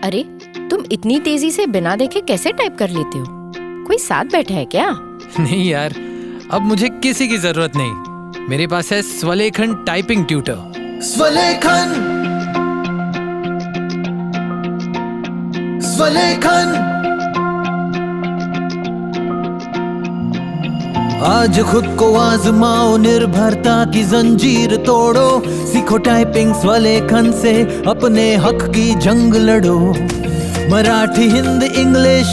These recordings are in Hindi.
अरे, तुम इतनी तेजी से बिना देखे कैसे टाइप कर लेते हो? कोई साथ बैठा है क्या? नहीं यार, अब मुझे किसी की जरूरत नहीं। मेरे पास है स्वलेखन टाइपिंग ट्यूटर। स्वलेखन, स्वलेखन। आज खुद को आजमाओ, निर्भरता की जंजीर तोड़ो। सीखो टाइपिंग स्वलेखन से, अपने हक की जंग लड़ो। मराठी, हिंदी, इंग्लिश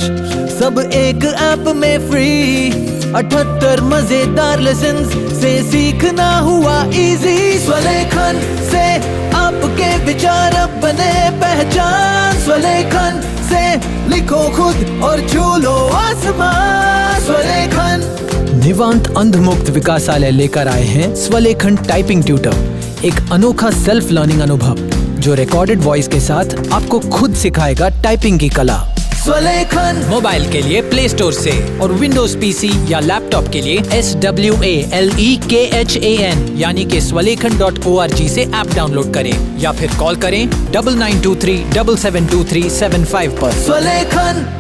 सब एक ऐप में फ्री। 78 मजेदार लेसन्स से सीखना हुआ इजी। स्वलेखन से आपके विचार अब बने पहचान। स्वलेखन से लिखो खुद और छू लो आसमान। स्वलेखन। निवांत अंधमुक्त विकासालय लेकर आए हैं स्वलेखन टाइपिंग ट्यूटर, एक अनोखा सेल्फ लर्निंग अनुभव जो रिकॉर्डेड वॉइस के साथ आपको खुद सिखाएगा टाइपिंग की कला। स्वलेखन। मोबाइल के लिए प्ले स्टोर से और विंडोज पीसी या लैपटॉप के लिए SWALEKHAN यानी कि swalekan.org से ऐप डाउनलोड करें या फिर कॉल करें 9923772375 पर। स्वलेखन।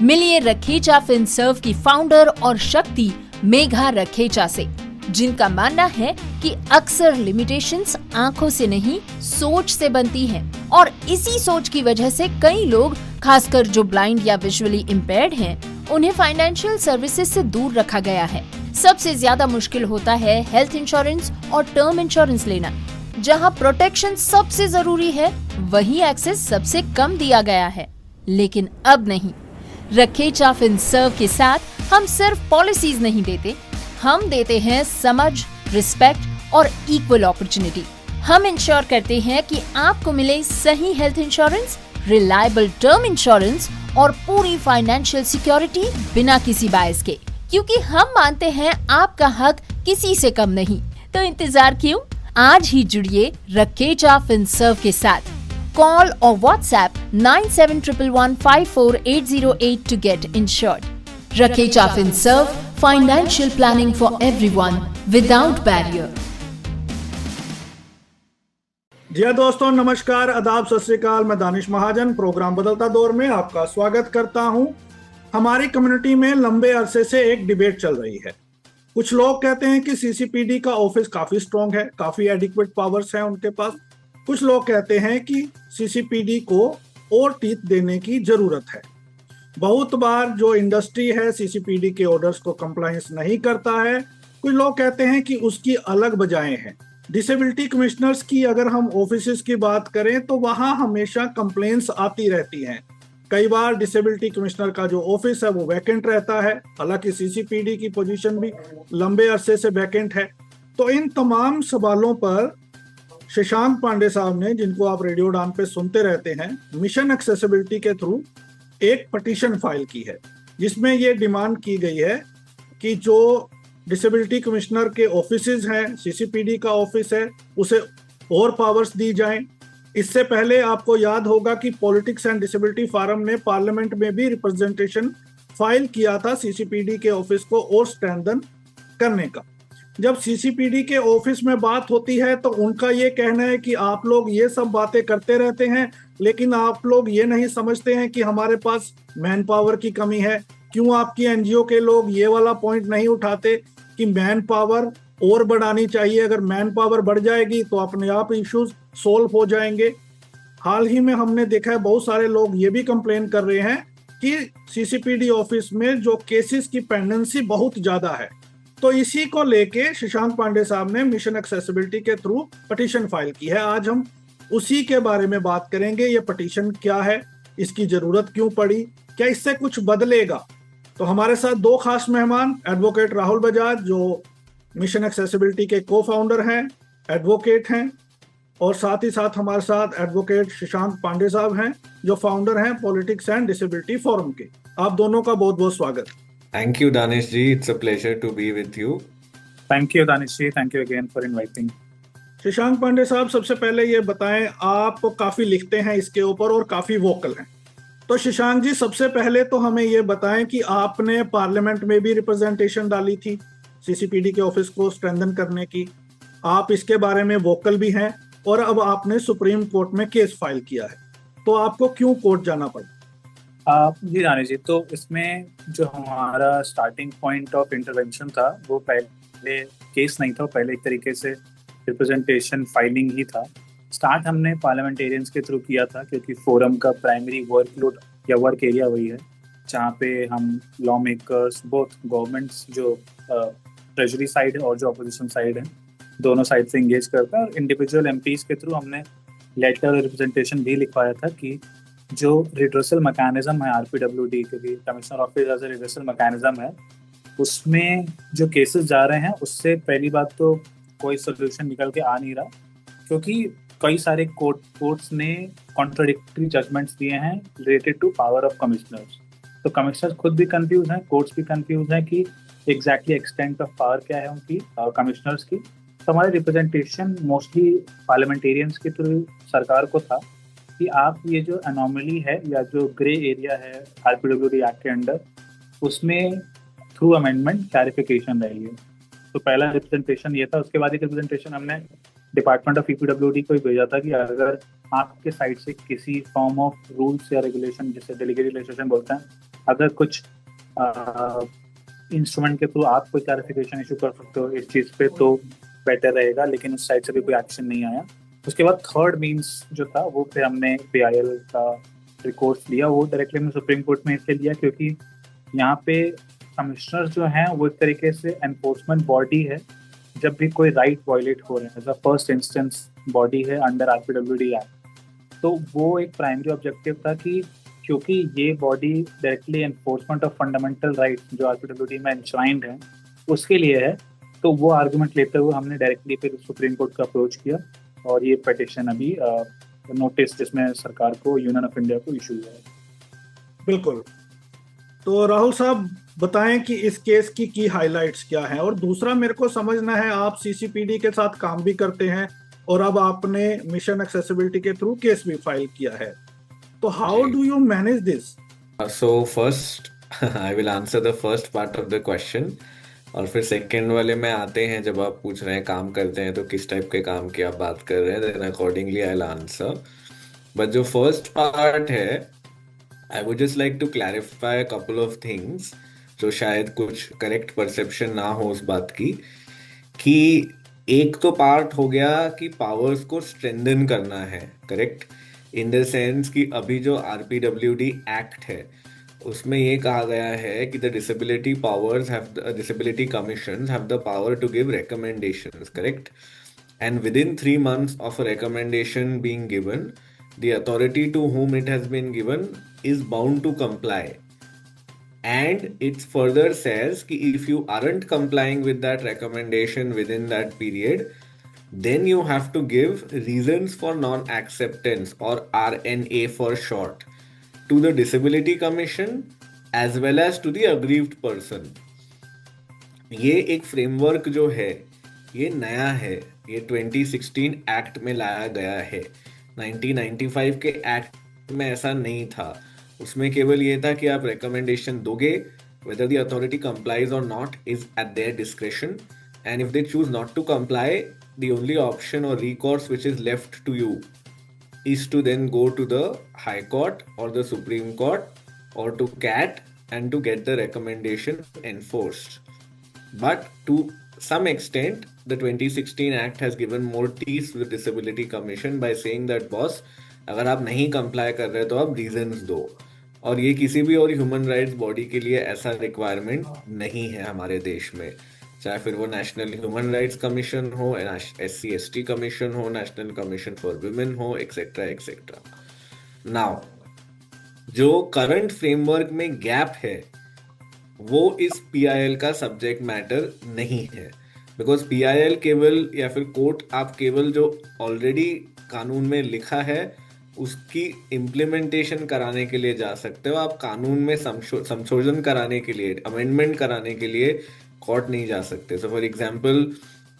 मिलिए रखेचा फिनसर्व की फाउंडर और शक्ति मेघा रखेचा से, जिनका मानना है कि अक्सर लिमिटेशंस आंखों से नहीं सोच से बनती हैं और इसी सोच की वजह से कई लोग, खासकर जो ब्लाइंड या विजुअली इम्पेयर्ड हैं, उन्हें फाइनेंशियल सर्विसेज से दूर रखा गया है। सबसे ज्यादा मुश्किल होता है हेल्थ इंश्योरेंस और टर्म इंश्योरेंस लेना। जहां प्रोटेक्शन सबसे जरूरी है, वहीं एक्सेस सबसे कम दिया गया है। लेकिन अब नहीं, रखेचा फिनसर्व के साथ हम सिर्फ पॉलिसीज नहीं देते, हम देते हैं समझ, रिस्पेक्ट और इक्वल अपॉर्चुनिटी। हम इंश्योर करते हैं कि आपको मिले सही health insurance, reliable term insurance और पूरी फाइनेंशियल सिक्योरिटी बिना किसी बायस के, क्योंकि हम मानते हैं आपका हक किसी से कम नहीं। तो इंतजार क्यों? आज ही जुड़िए रखेचा फिनसर्व के साथ। Call or WhatsApp 9711154808 to get insured. Rakecha FinServ, financial planning for everyone without barrier. जी दोस्तों, नमस्कार, आदाब, सत श्री अकाल। मैं दानिश महाजन प्रोग्राम बदलता दौर में आपका स्वागत करता हूं। हमारी कम्युनिटी में लंबे अरसे से एक डिबेट चल रही है। कुछ लोग कहते हैं कि सीसीपीडी का ऑफिस काफी स्ट्रॉन्ग है, काफी एडिक्वेट पावर्स हैं उनके पास। कुछ लोग कहते हैं कि सीसीपीडी को और टीथ देने की जरूरत है। बहुत बार जो इंडस्ट्री है सीसीपीडी के ऑर्डर्स को कंप्लायंस नहीं करता है। कुछ लोग कहते हैं कि उसकी अलग बजाएं हैं। डिसेबिलिटी कमिश्नर्स की अगर हम ऑफिसेस की बात करें तो वहां हमेशा कंप्लेंट्स आती रहती हैं। कई बार डिसेबिलिटी कमिश्नर का जो ऑफिस है वो वैकेंट रहता है, हालांकि सीसीपीडी की पोजीशन भी लंबे अरसे से वैकेंट है। तो इन तमाम सवालों पर शशांक पांडे साहब ने, जिनको आप रेडियो डान पे सुनते रहते हैं, मिशन एक्सेसिबिलिटी के थ्रू एक पटिशन फाइल की है, जिसमें ये डिमांड की गई है कि जो डिसेबिलिटी कमिश्नर के ऑफिसेज हैं, सीसीपीडी का ऑफिस है, उसे और पावर्स दी जाएं। इससे पहले आपको याद होगा कि पॉलिटिक्स एंड डिसेबिलिटी फोरम ने पार्लियामेंट में भी रिप्रेजेंटेशन फाइल किया था सीसीपीडी के ऑफिस को और स्ट्रेंथन करने का। जब सीसीपीडी के ऑफिस में बात होती है तो उनका ये कहना है कि आप लोग ये सब बातें करते रहते हैं, लेकिन आप लोग ये नहीं समझते हैं कि हमारे पास मैन पावर की कमी है। क्यों आपकी एनजीओ के लोग ये वाला पॉइंट नहीं उठाते कि मैन पावर और बढ़ानी चाहिए? अगर मैन पावर बढ़ जाएगी तो अपने आप इश्यूज सोल्व हो जाएंगे। हाल ही में हमने देखा है बहुत सारे लोग ये भी कंप्लेन कर रहे हैं कि सीसीपीडी ऑफिस में जो केसेस की पेंडेंसी बहुत ज्यादा है। तो इसी को लेके शशांक पांडे साहब ने मिशन एक्सेसिबिलिटी के थ्रू पटिशन फाइल की है। आज हम उसी के बारे में बात करेंगे। ये पटिशन क्या है, इसकी जरूरत क्यों पड़ी, क्या इससे कुछ बदलेगा? तो हमारे साथ दो खास मेहमान, एडवोकेट राहुल बजाज जो मिशन एक्सेसिबिलिटी के को फाउंडर हैं, एडवोकेट हैं, और साथ ही साथ हमारे साथ एडवोकेट शशांक पांडे साहब हैं जो फाउंडर हैं पॉलिटिक्स एंड डिसेबिलिटी फोरम के। आप दोनों का बहुत बहुत स्वागत। Thank you, Danish ji. It's a pleasure to be with you. Thank you, Danish ji. Thank you again for inviting. Shashank Pandey साहब, सबसे पहले ये बताएं, आप काफी लिखते हैं इसके ऊपर और काफी वोकल हैं। तो शशांक जी, सबसे पहले तो हमें ये बताएं कि आपने पार्लियामेंट में भी रिप्रेजेंटेशन डाली थी सीसीपीडी के ऑफिस को स्ट्रेंथन करने की। आप इसके बारे में वोकल भी हैं और अब आपने सुप्रीम कोर्ट में केस फाइल किया है, तो आपको क्यों कोर्ट जाना पड़ा? जी दानिश जी, तो इसमें जो हमारा स्टार्टिंग पॉइंट ऑफ इंटरवेंशन था वो पहले केस नहीं था, पहले एक तरीके से रिप्रेजेंटेशन फाइलिंग ही था। स्टार्ट हमने पार्लियामेंटेरियंस के थ्रू किया था क्योंकि फोरम का प्राइमरी वर्कलोड या वर्क एरिया वही है जहाँ पे हम लॉ मेकर्स बोथ गवर्नमेंट्स जो ट्रेजरी साइड है और जो अपोजिशन साइड है दोनों साइड से इंगेज करते हैं। और इंडिविजुअल एमपीज के थ्रू हमने लेटर और रिप्रेजेंटेशन भी लिखवाया था कि जो रिड्रेसल मैकेनिज्म है आरपीडब्ल्यूडी, क्योंकि commissioner office as a redressal mechanism है, उसमें जो केसेस जा रहे हैं उससे पहली बात तो कोई सोल्यूशन निकल के आ नहीं रहा, क्योंकि कई सारे कोर्ट्स ने कॉन्ट्राडिक्टरी जजमेंट्स दिए हैं related to power of commissioners. तो कमिश्नर्स खुद भी कंफ्यूज हैं, कोर्ट्स भी कंफ्यूज हैं कि एग्जैक्टली एक्सटेंट ऑफ पावर क्या है उनकी कमिश्नर्स की। तो हमारे रिप्रेजेंटेशन मोस्टली पार्लियामेंटेरियंस के थ्रू सरकार को था कि आप ये जो अनोमली है या जो ग्रे एरिया है आरपीडब्ल्यूडी एक्ट के अंडर, उसमें थ्रू अमेंडमेंट क्लैरिफिकेशन रही है। तो पहला रिप्रेजेंटेशन ये था। उसके बाद एक रिप्रेजेंटेशन हमने डिपार्टमेंट ऑफ ईपीडब्ल्यूडी को भेजा था कि अगर आपके साइड से किसी फॉर्म ऑफ रूल्स या रेगुलेशन, जिसे डेलीगेटेड लेजिस्लेशन बोलते हैं, अगर कुछ इंस्ट्रूमेंट के थ्रू आप कोई क्लैरिफिकेशन इशू कर सकते हो इस चीज़ पे, तो बेटर रहेगा, लेकिन उस साइड से भी कोई एक्शन नहीं आया। उसके बाद थर्ड मीन्स जो था वो फिर हमने पीआईएल का रिकॉर्ड लिया। वो डायरेक्टली हमने सुप्रीम कोर्ट में इसलिए लिया क्योंकि यहाँ पे कमिश्नर जो हैं वो एक तरीके से एनफोर्समेंट बॉडी है। जब भी कोई राइट वायलेट हो रहे हैं as a first instance body है अंडर आरपीडब्ल्यूडी एक्ट, तो वो एक प्राइमरी ऑब्जेक्टिव था कि क्योंकि ये body directly enforcement of fundamental rights जो आरपीडब्ल्यूडी में एंश्राइंड है उसके लिए है। तो वो आर्गुमेंट लेते हुए हमने डायरेक्टली फिर सुप्रीम कोर्ट का अप्रोच किया और ये पिटिशन अभी नोटिस जिसमें सरकार को, यूनियन ऑफ इंडिया को इशू हुआ है। बिल्कुल। तो राहुल साहब बताएं कि इस केस की हाइलाइट्स क्या हैं। और दूसरा मेरे को समझना है, आप सीसीपीडी के साथ काम भी करते हैं और अब आपने मिशन एक्सेसिबिलिटी के थ्रू केस भी फाइल किया है, तो how do you manage this? So first, I will answer the first part of the question. और फिर सेकंड वाले में आते हैं, जब आप पूछ रहे हैं काम करते हैं तो किस टाइप के काम की आप बात कर रहे हैं, then accordingly I will answer. But जो फर्स्ट पार्ट है, I would just like to clarify a couple of things जो शायद कुछ करेक्ट परसेप्शन ना हो उस बात की। कि एक तो पार्ट हो गया कि पावर्स को स्ट्रेंथन करना है, करेक्ट, इन द सेंस कि अभी जो आरपीडब्ल्यूडी एक्ट है उसमें ये कहा गया है कि the disability powers have the disability commissions have the power to give recommendations, correct, and within 3 months of a recommendation being given, the authority to whom it has been given is bound to comply. And it further says कि if you aren't complying with that recommendation within that period, then you have to give reasons for non-acceptance, or RNA for short, to the Disability Commission as well as to the aggrieved person. ये एक फ्रेमवर्क जो है ये नया है, ये 2016 एक्ट में लाया गया है। 1995 के एक्ट में ऐसा नहीं था, उसमें केवल ये था कि आप रिकमेंडेशन दोगे, whether the authority complies or not is at their discretion, and if they choose not to comply, the only option or recourse which is left to you is to then go to the High Court or the Supreme Court or to CAT and to get the recommendation enforced. But to some extent, the 2016 Act has given more teeth to the Disability Commission by saying that boss, अगर आप नहीं comply कर रहे तो आप reasons दो। और ये किसी भी और ह्यूमन राइट्स बॉडी के लिए ऐसा रिक्वायरमेंट नहीं है हमारे देश में, चाहे फिर वो नेशनल ह्यूमन राइट्स कमीशन हो, SC/ST कमीशन हो, नेशनल कमीशन फॉर वुमेन हो, एक्सेट्रा एक्सेट्रा। नाउ जो करंट फ्रेमवर्क में गैप है वो इस PIL का सब्जेक्ट मैटर नहीं है, बिकॉज PIL केवल, या फिर कोर्ट, आप केवल जो ऑलरेडी कानून में लिखा है उसकी इम्प्लीमेंटेशन कराने के लिए जा सकते हो। आप कानून में संशोधन कराने के लिए, अमेंडमेंट कराने के लिए कोर्ट नहीं जा सकते। So for example,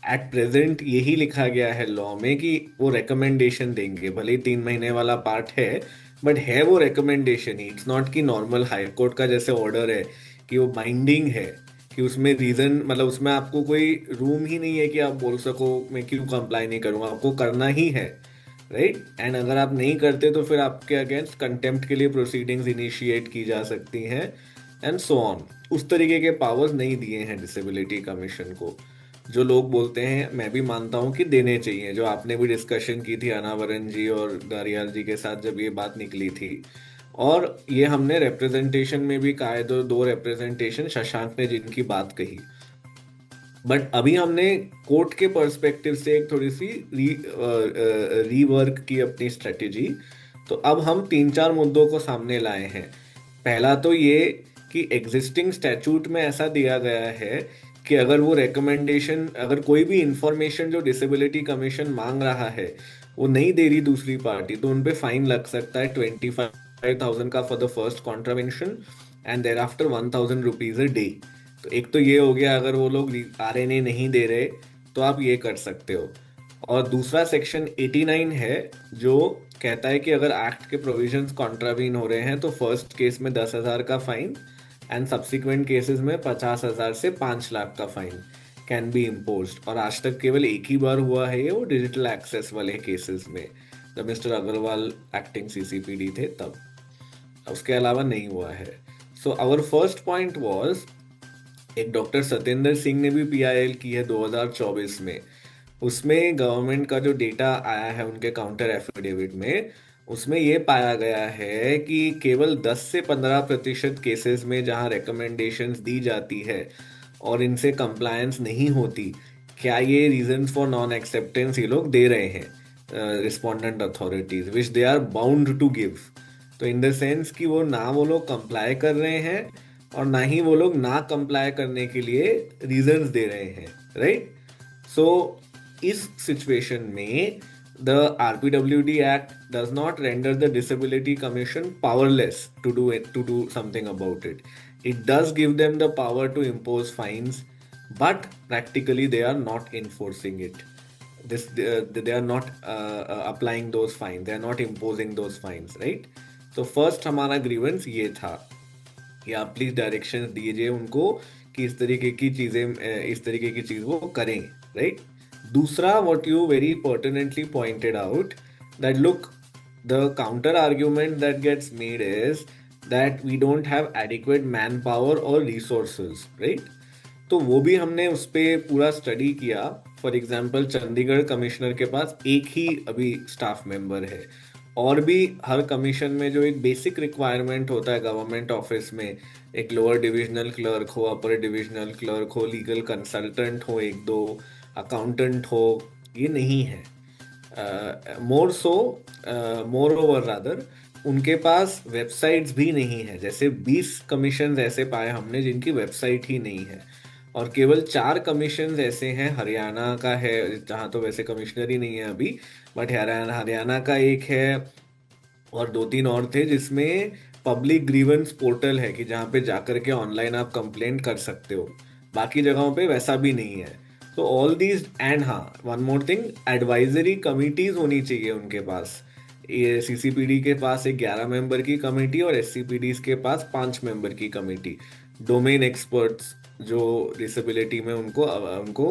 at present यही लिखा गया है लॉ में कि वो रिकमेंडेशन देंगे, भले ही 3 महीने वाला पार्ट है, बट है वो रिकमेंडेशन ही। इट्स नॉट कि नॉर्मल हाई कोर्ट का जैसे ऑर्डर है कि वो बाइंडिंग है कि उसमें रीजन मतलब उसमें आपको कोई रूम ही नहीं है कि आप बोल सको मैं क्यों कंप्लाई नहीं करूंगा, आपको करना ही है, राइट। एंड अगर आप नहीं करते तो फिर आपके अगेंस्ट कंटेम्प्ट के लिए प्रोसीडिंग्स इनिशिएट की जा सकती हैं एंड सो ऑन। उस तरीके के पावर्स नहीं दिए हैं डिसेबिलिटी कमीशन को, जो लोग बोलते हैं मैं भी मानता हूं कि देने चाहिए, जो आपने भी डिस्कशन की थी अनावरण जी और दारियाल जी के साथ जब ये बात निकली थी। और ये हमने रिप्रेजेंटेशन में भी कहा है, दो रिप्रेजेंटेशन शशांक ने जिनकी बात कही। बट अभी हमने कोर्ट के पर्सपेक्टिव से एक थोड़ी सी रीवर्क की अपनी स्ट्रेटेजी। तो अब हम 3-4 मुद्दों को सामने लाए हैं। पहला तो ये कि एग्जिस्टिंग स्टैट्यूट में ऐसा दिया गया है कि अगर वो रिकमेंडेशन, अगर कोई भी इंफॉर्मेशन जो डिसेबिलिटी कमीशन मांग रहा है वो नहीं दे रही दूसरी पार्टी, तो उन पे फाइन लग सकता है 25,000 का for the first contravention and thereafter 1,000 rupees a day. तो एक तो ये हो गया, अगर वो लोग आरएनए नहीं दे रहे तो आप ये कर सकते हो। और दूसरा सेक्शन 89 है जो कहता है कि अगर एक्ट के प्रोविजंस कॉन्ट्रावीन हो रहे हैं तो फर्स्ट केस में 10,000 का फाइन एंड सब्सिक्वेंट केसेस में 50,000 से 5 लाख का फाइन कैन बी इम्पोज्ड। और आज तक केवल एक ही बार हुआ है ये, वो डिजिटल एक्सेस वाले केसेस में जब मिस्टर अग्रवाल एक्टिंग सीसीपीडी थे तब, उसके अलावा नहीं हुआ है। So our first point was, एक डॉक्टर सत्येंद्र सिंह ने भी पीआईएल की है 2024 में, उसमें गवर्नमेंट का जो डेटा आया है उनके काउंटर एफिडेविट में, उसमें ये पाया गया है कि केवल 10 से 15% केसेस में जहां रिकमेंडेशंस दी जाती है और इनसे कंप्लायंस नहीं होती, क्या ये रीजंस फॉर नॉन एक्सेप्टेंस ये लोग दे रहे हैं respondent authorities, which they are bound to give. तो इन द सेंस कि वो ना वो लोग कंप्लाई कर रहे हैं और ना ही वो लोग ना कंप्लाई करने के लिए रीजंस दे रहे हैं, राइट। सो इस सिचुएशन में the RPWD Act does not render the Disability Commission powerless to do something about it. It does give them the power to impose fines, but practically they are not enforcing it. They are not applying those fines. They are not imposing those fines, right? तो फर्स्ट हमारा ग्रीवेंस ये था कि आप प्लीज डायरेक्शन दीजिए उनको कि इस तरीके की चीज वो करें, राइट। दूसरा, what you very pertinently pointed out, that look, the counter argument that gets made is that we don't have adequate manpower or resources, right? तो वो भी हमने उस पर पूरा स्टडी किया। फॉर एग्जाम्पल चंडीगढ़ कमिश्नर के पास एक ही अभी स्टाफ मेंबर है, और भी हर कमीशन में जो एक बेसिक रिक्वायरमेंट होता है गवर्नमेंट ऑफिस में, एक लोअर डिविजनल क्लर्क हो, अपर डिविजनल क्लर्क हो, लीगल कंसल्टेंट हो, एक दो अकाउंटेंट हो, ये नहीं है। मोर ओवर रादर उनके पास वेबसाइट्स भी नहीं है। जैसे 20 कमीशन ऐसे पाए हमने जिनकी वेबसाइट ही नहीं है, और केवल 4 कमीशन ऐसे हैं। हरियाणा का है जहाँ तो वैसे कमिश्नर ही नहीं है अभी, बट हरियाणा का एक है और 2-3 और थे जिसमें पब्लिक ग्रीवेंस पोर्टल है कि जहाँ पे जाकर के ऑनलाइन आप कंप्लेंट कर सकते हो। बाकी जगहों पे वैसा भी नहीं है। तो ऑल दीज एंड हाँ, one more thing, advisory committees होनी चाहिए उनके पास। ये सीसीपीडी के पास एक 11 मेंबर की कमेटी और एससीपीडीज के पास 5 मेंबर की कमेटी, डोमेन एक्सपर्ट्स जो डिसेबिलिटी में उनको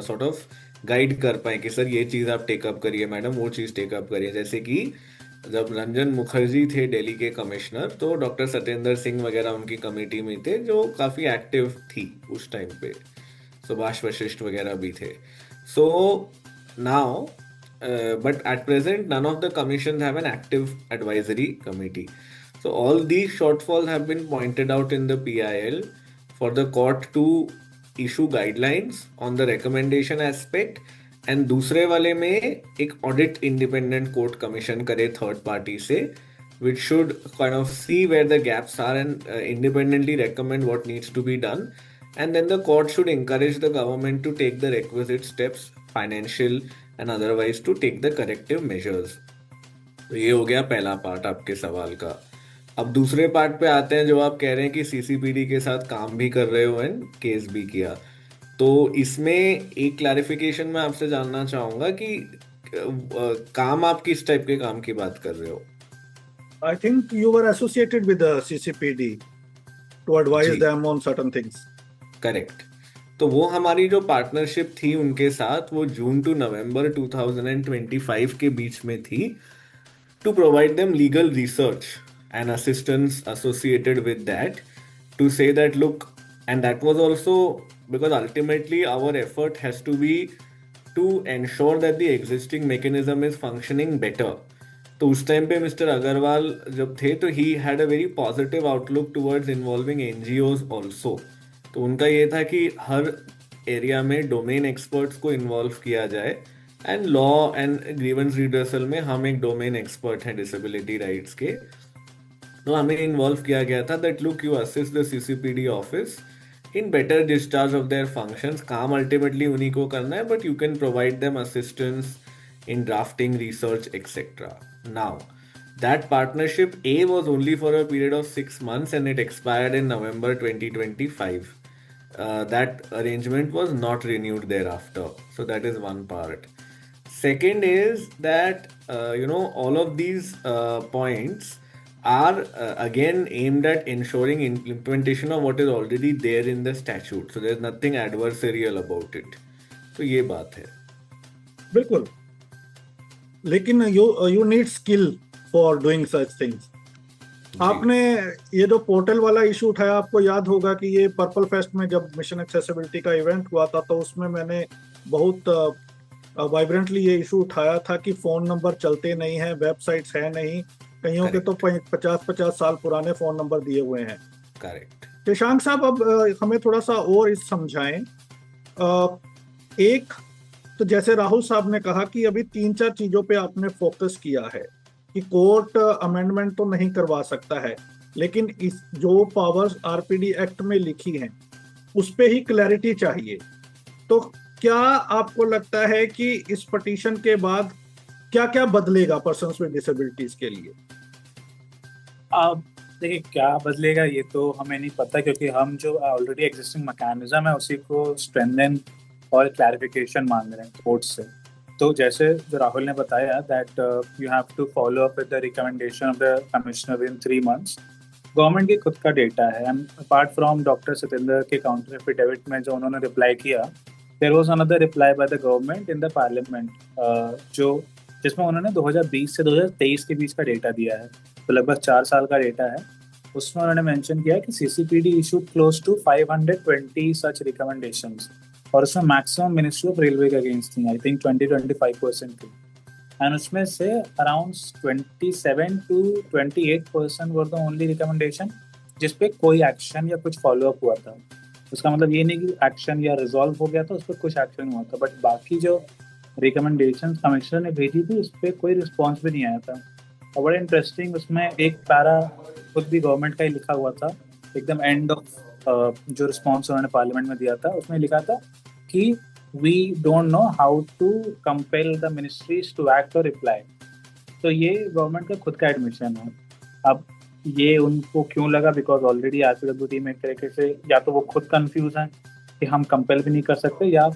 सॉर्ट ऑफ गाइड कर पाए कि सर ये चीज़ आप टेकअप करिए, मैडम वो चीज़ टेकअप करिए। जैसे कि जब रंजन मुखर्जी थे दिल्ली के कमिश्नर, तो डॉक्टर सत्येंद्र सिंह वगैरह उनकी कमेटी में थे जो काफ़ी एक्टिव थी उस टाइम पे, सुभाष वशिष्ठ वगैरह भी थे। So now but at present none of the commissions have an active advisory committee. So all these shortfalls have been pointed out in the PIL for the court to issue guidelines on the recommendation aspect, and दूसरे वाले में एक audit independent court commission करे third party से, which should kind of see where the gaps are and independently recommend what needs to be done, and then the court should encourage the government to take the requisite steps, financial and otherwise, to take the corrective measures. तो ये हो गया पहला पार्ट आपके सवाल का। अब दूसरे पार्ट पे आते हैं जो आप कह रहे हैं कि सीसीपीडी के साथ काम भी कर रहे हो एंड केस भी किया। तो इसमें एक क्लैरिफिकेशन मैं आपसे जानना चाहूंगा कि काम आप किस टाइप के काम की बात कर रहे हो? I think you were associated with the CCPD to advise them on certain things. Correct. तो वो हमारी जो पार्टनरशिप थी उनके साथ वो जून टू नवंबर 2025 के बीच में थी, to provide them legal research and assistance associated with that, to say that look, and that was also because ultimately our effort has to be to ensure that the existing mechanism is functioning better. तो उस टाइम पे मिस्टर अग्रवाल जब थे तो he had a very positive outlook towards involving NGOs also. तो उनका ये था कि हर एरिया में डोमेन एक्सपर्ट्स को इन्वॉल्व किया जाए, and law and grievance redressal में हम एक डोमेन एक्सपर्ट हैं डिसेबिलिटी राइट्स के, तो हमें इन्वॉल्व किया गया था that look you assist the CCPD office in better discharge of their functions. काम अल्टीमेटली उन्हीं को करना है, but you can provide them assistance in drafting, research, etc. Now, that partnership A was only for a period of 6 months and it expired in November 2025. That arrangement was not renewed thereafter. So that is one part. Second is that, all of these points are again aimed at ensuring implementation of what is already there in the statute. So there's nothing adversarial about it. तो ये बात है। बिल्कुल, लेकिन you need skill for doing such things. आपने ये जो पोर्टल वाला इशू उठाया, आपको याद होगा कि ये पर्पल फेस्ट में जब मिशन एक्सेसिबिलिटी का इवेंट हुआ था तो उसमें मैंने बहुत वाइब्रेंटली ये इशू उठाया था कि फोन नंबर चलते नहीं हैं, वेबसाइट्स है नहीं, कईयों के तो 50-50 साल पुराने फोन नंबर दिए हुए हैं। करेक्ट। शशांक साहब, अब हमें थोड़ा सा और इस समझाएं। एक तो जैसे राहुल साहब ने कहा कि अभी 3-4 चीजों पे आपने फोकस किया है कि कोर्ट अमेंडमेंट तो नहीं करवा सकता है, लेकिन इस जो पावर्स आरपीडी एक्ट में लिखी हैं उस पे ही क्लैरिटी चाहिए। तो क्या आपको लगता है कि इस पिटीशन के बाद क्या क्या बदलेगा पर्सन्स विद डिसेबिलिटीज के लिए? देखिए, क्या बदलेगा ये तो हमें नहीं पता, क्योंकि हम जो ऑलरेडी एग्जिस्टिंग मैकेनिज्म है उसी को स्ट्रेंथन और क्लैरिफिकेशन मांग रहे हैं कोर्ट से। तो जैसे जो राहुल ने बताया that you have to follow up with the recommendation of the commissioner in 3 months। Government की खुद का डेटा है, and apart from doctor Satendra के काउंटर एफिडेविट में जो उन्होंने रिप्लाई किया, there was another reply by the government in the parliament, जो जिसमें उन्होंने 2020 से 2023 के बीच का डेटा दिया है, तो लगभग 4 साल का डेटा है। उसमें उन्होंने मेंशन किया कि CCPD issued close to 520 such recommendations, और उसमें मैक्सिमम मिनिस्ट्री ऑफ रेलवे के अगेंस्ट थी, आई थिंक 20-25% थी, एंड उसमें से around 27 to 28% were the only recommendation जिस पे कोई एक्शन या कुछ फॉलोअप हुआ था। उसका मतलब ये नहीं कि एक्शन या रिजॉल्व हो गया था, उस पर कुछ एक्शन हुआ था, बट बाकी जो रिकमेंडेशन कमिश्नर ने भेजी थी उस पर कोई रिस्पॉन्स भी नहीं आया था। और बड़ा इंटरेस्टिंग, उसमें एक पैरा खुद भी गवर्नमेंट का ही लिखा हुआ था, एकदम एंड ऑफ जो रिस्पॉन्स उन्होंने पार्लियामेंट में दिया था, उसमें लिखा था कि we don't know how to compel the ministries to act और रिप्लाई। तो ये गवर्नमेंट का खुद का एडमिशन है। अब ये उनको क्यों लगा, बिकॉज ऑलरेडी आरपीडब्ल्यूडी में एक तरीके से या तो वो खुद कंफ्यूज हैं कि हम कंपेल भी नहीं कर सकते, या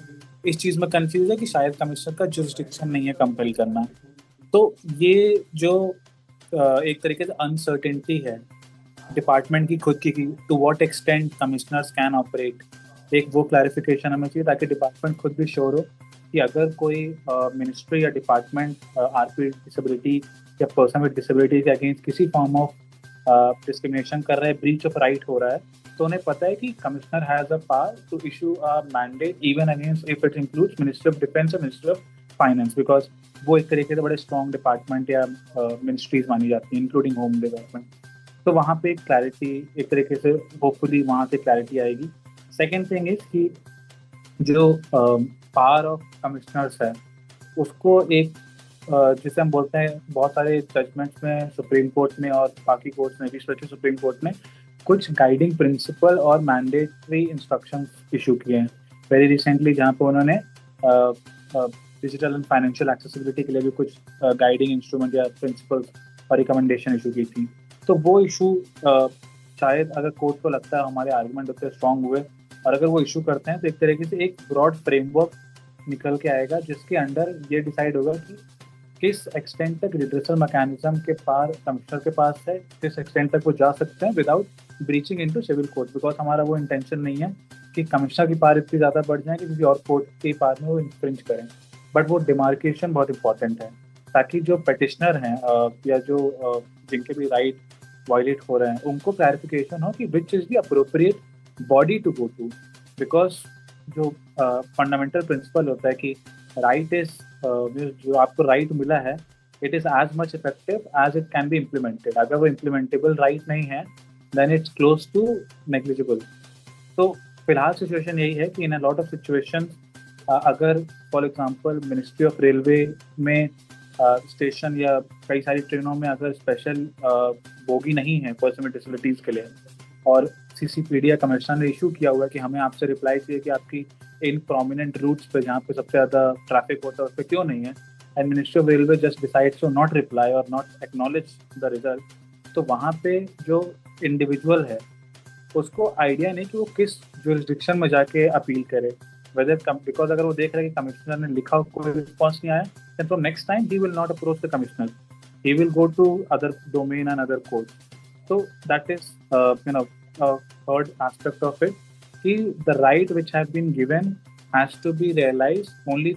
इस चीज़ में कंफ्यूज है कि शायद कमिश्नर का जुरिस्डिक्शन नहीं है कंपेल करना। तो ये जो एक तरीके से अनसर्टेनिटी है डिपार्टमेंट की खुद की, to what extent commissioners can operate, एक वो क्लैरिफिकेशन हमें चाहिए ताकि डिपार्टमेंट खुद भी श्योर हो कि अगर कोई मिनिस्ट्री या डिपार्टमेंट आरपी डिसेबिलिटी या पर्सन विद डिसेबिलिटी के अगेंस्ट किसी फॉर्म ऑफ डिस्क्रिमिनेशन कर रहा है, ब्रीच ऑफ राइट हो रहा है, तो उन्हें पता है कि commissioner has a power to issue a mandate even against if it includes ministry of defence और मिनिस्ट्री ऑफ फाइनेंस, बिकॉज वो एक तरीके से बड़े स्ट्रॉन्ग डिपार्टमेंट या मिनिस्ट्रीज मानी जाती हैं, इंक्लूडिंग होम डिपार्टमेंट। तो वहाँ पे एक क्लैरिटी, एक तरीके से होपफुली वहाँ से क्लैरिटी आएगी। सेकेंड थिंग इज कि जो पावर ऑफ कमिश्नर्स है उसको एक जिसे हम बोलते हैं, बहुत सारे जजमेंट्स में सुप्रीम कोर्ट में और बाकी कोर्ट्स में भी, स्पेशली सुप्रीम कोर्ट में कुछ गाइडिंग प्रिंसिपल और मैंडेटरी इंस्ट्रक्शंस इशू किए हैं वेरी रिसेंटली, जहाँ पे उन्होंने डिजिटल एंड फाइनेंशियल एक्सेसिबिलिटी के लिए भी कुछ गाइडिंग इंस्ट्रूमेंट या प्रिंसिपल्स और रिकमेंडेशन इशू की थी। तो वो इशू शायद अगर कोर्ट को लगता है हमारे आर्गुमेंट उतने स्ट्रॉन्ग हुए और अगर वो इशू करते हैं तो एक तरीके से एक ब्रॉड फ्रेमवर्क निकल के आएगा जिसके अंडर ये डिसाइड होगा कि किस एक्सटेंट तक रिड्रेसल मैकेनिज्म के पार कमिश्नर के पास है, किस एक्सटेंट तक वो जा सकते हैं without breaching into civil court, because हमारा वो इंटेंशन नहीं है कि कमिश्नर की पावर इतनी ज़्यादा बढ़ जाए कि किसी और कोर्ट की पावर में वो इंफ्रिंज करें। बट वो डिमार्केशन बहुत इंपॉर्टेंट है, ताकि जो पेटिशनर हैं या जो जिनके भी राइट वायलेट हो रहे हैं उनको क्लैरिफिकेशन हो कि which is the appropriate body to go to. Because जो फंडामेंटल प्रिंसिपल होता है कि राइट इज जो आपको राइट मिला है, it is as much effective as it can be implemented. अगर वो इम्प्लीमेंटेबल राइट नहीं है then it's close to negligible. तो फिलहाल सिचुएशन यही है कि in a lot of situation अगर for example ministry of railway में स्टेशन या कई सारी ट्रेनों में अगर स्पेशल बोगी नहीं है पर्सन विद डिसेबिलिटीज़ के लिए, और सीसीपीडी या कमिश्नर ने इशू किया हुआ है कि हमें आपसे रिप्लाई चाहिए कि आपकी इन प्रोमिनेंट रूट्स पे जहाँ पे सबसे ज़्यादा ट्रैफिक होता है उस पर क्यों नहीं है, and ministry of railway just decides to not reply और नॉट एक्नॉलेज द रिजल्ट, तो वहाँ पे जो इंडिविजुअल है उसको आइडिया नहीं कि वो किस जुरिस्डिक्शन में जाके अपील करे, वेदर बिकॉज अगर वो देख रहे हैं कि कमिश्नर ने लिखा कोई रिस्पॉन्स नहीं आया, then from next time he will not approach the commissioner, he will go to other domain and other court. So that is a third aspect of it, कि the right which have been given has to be realized only,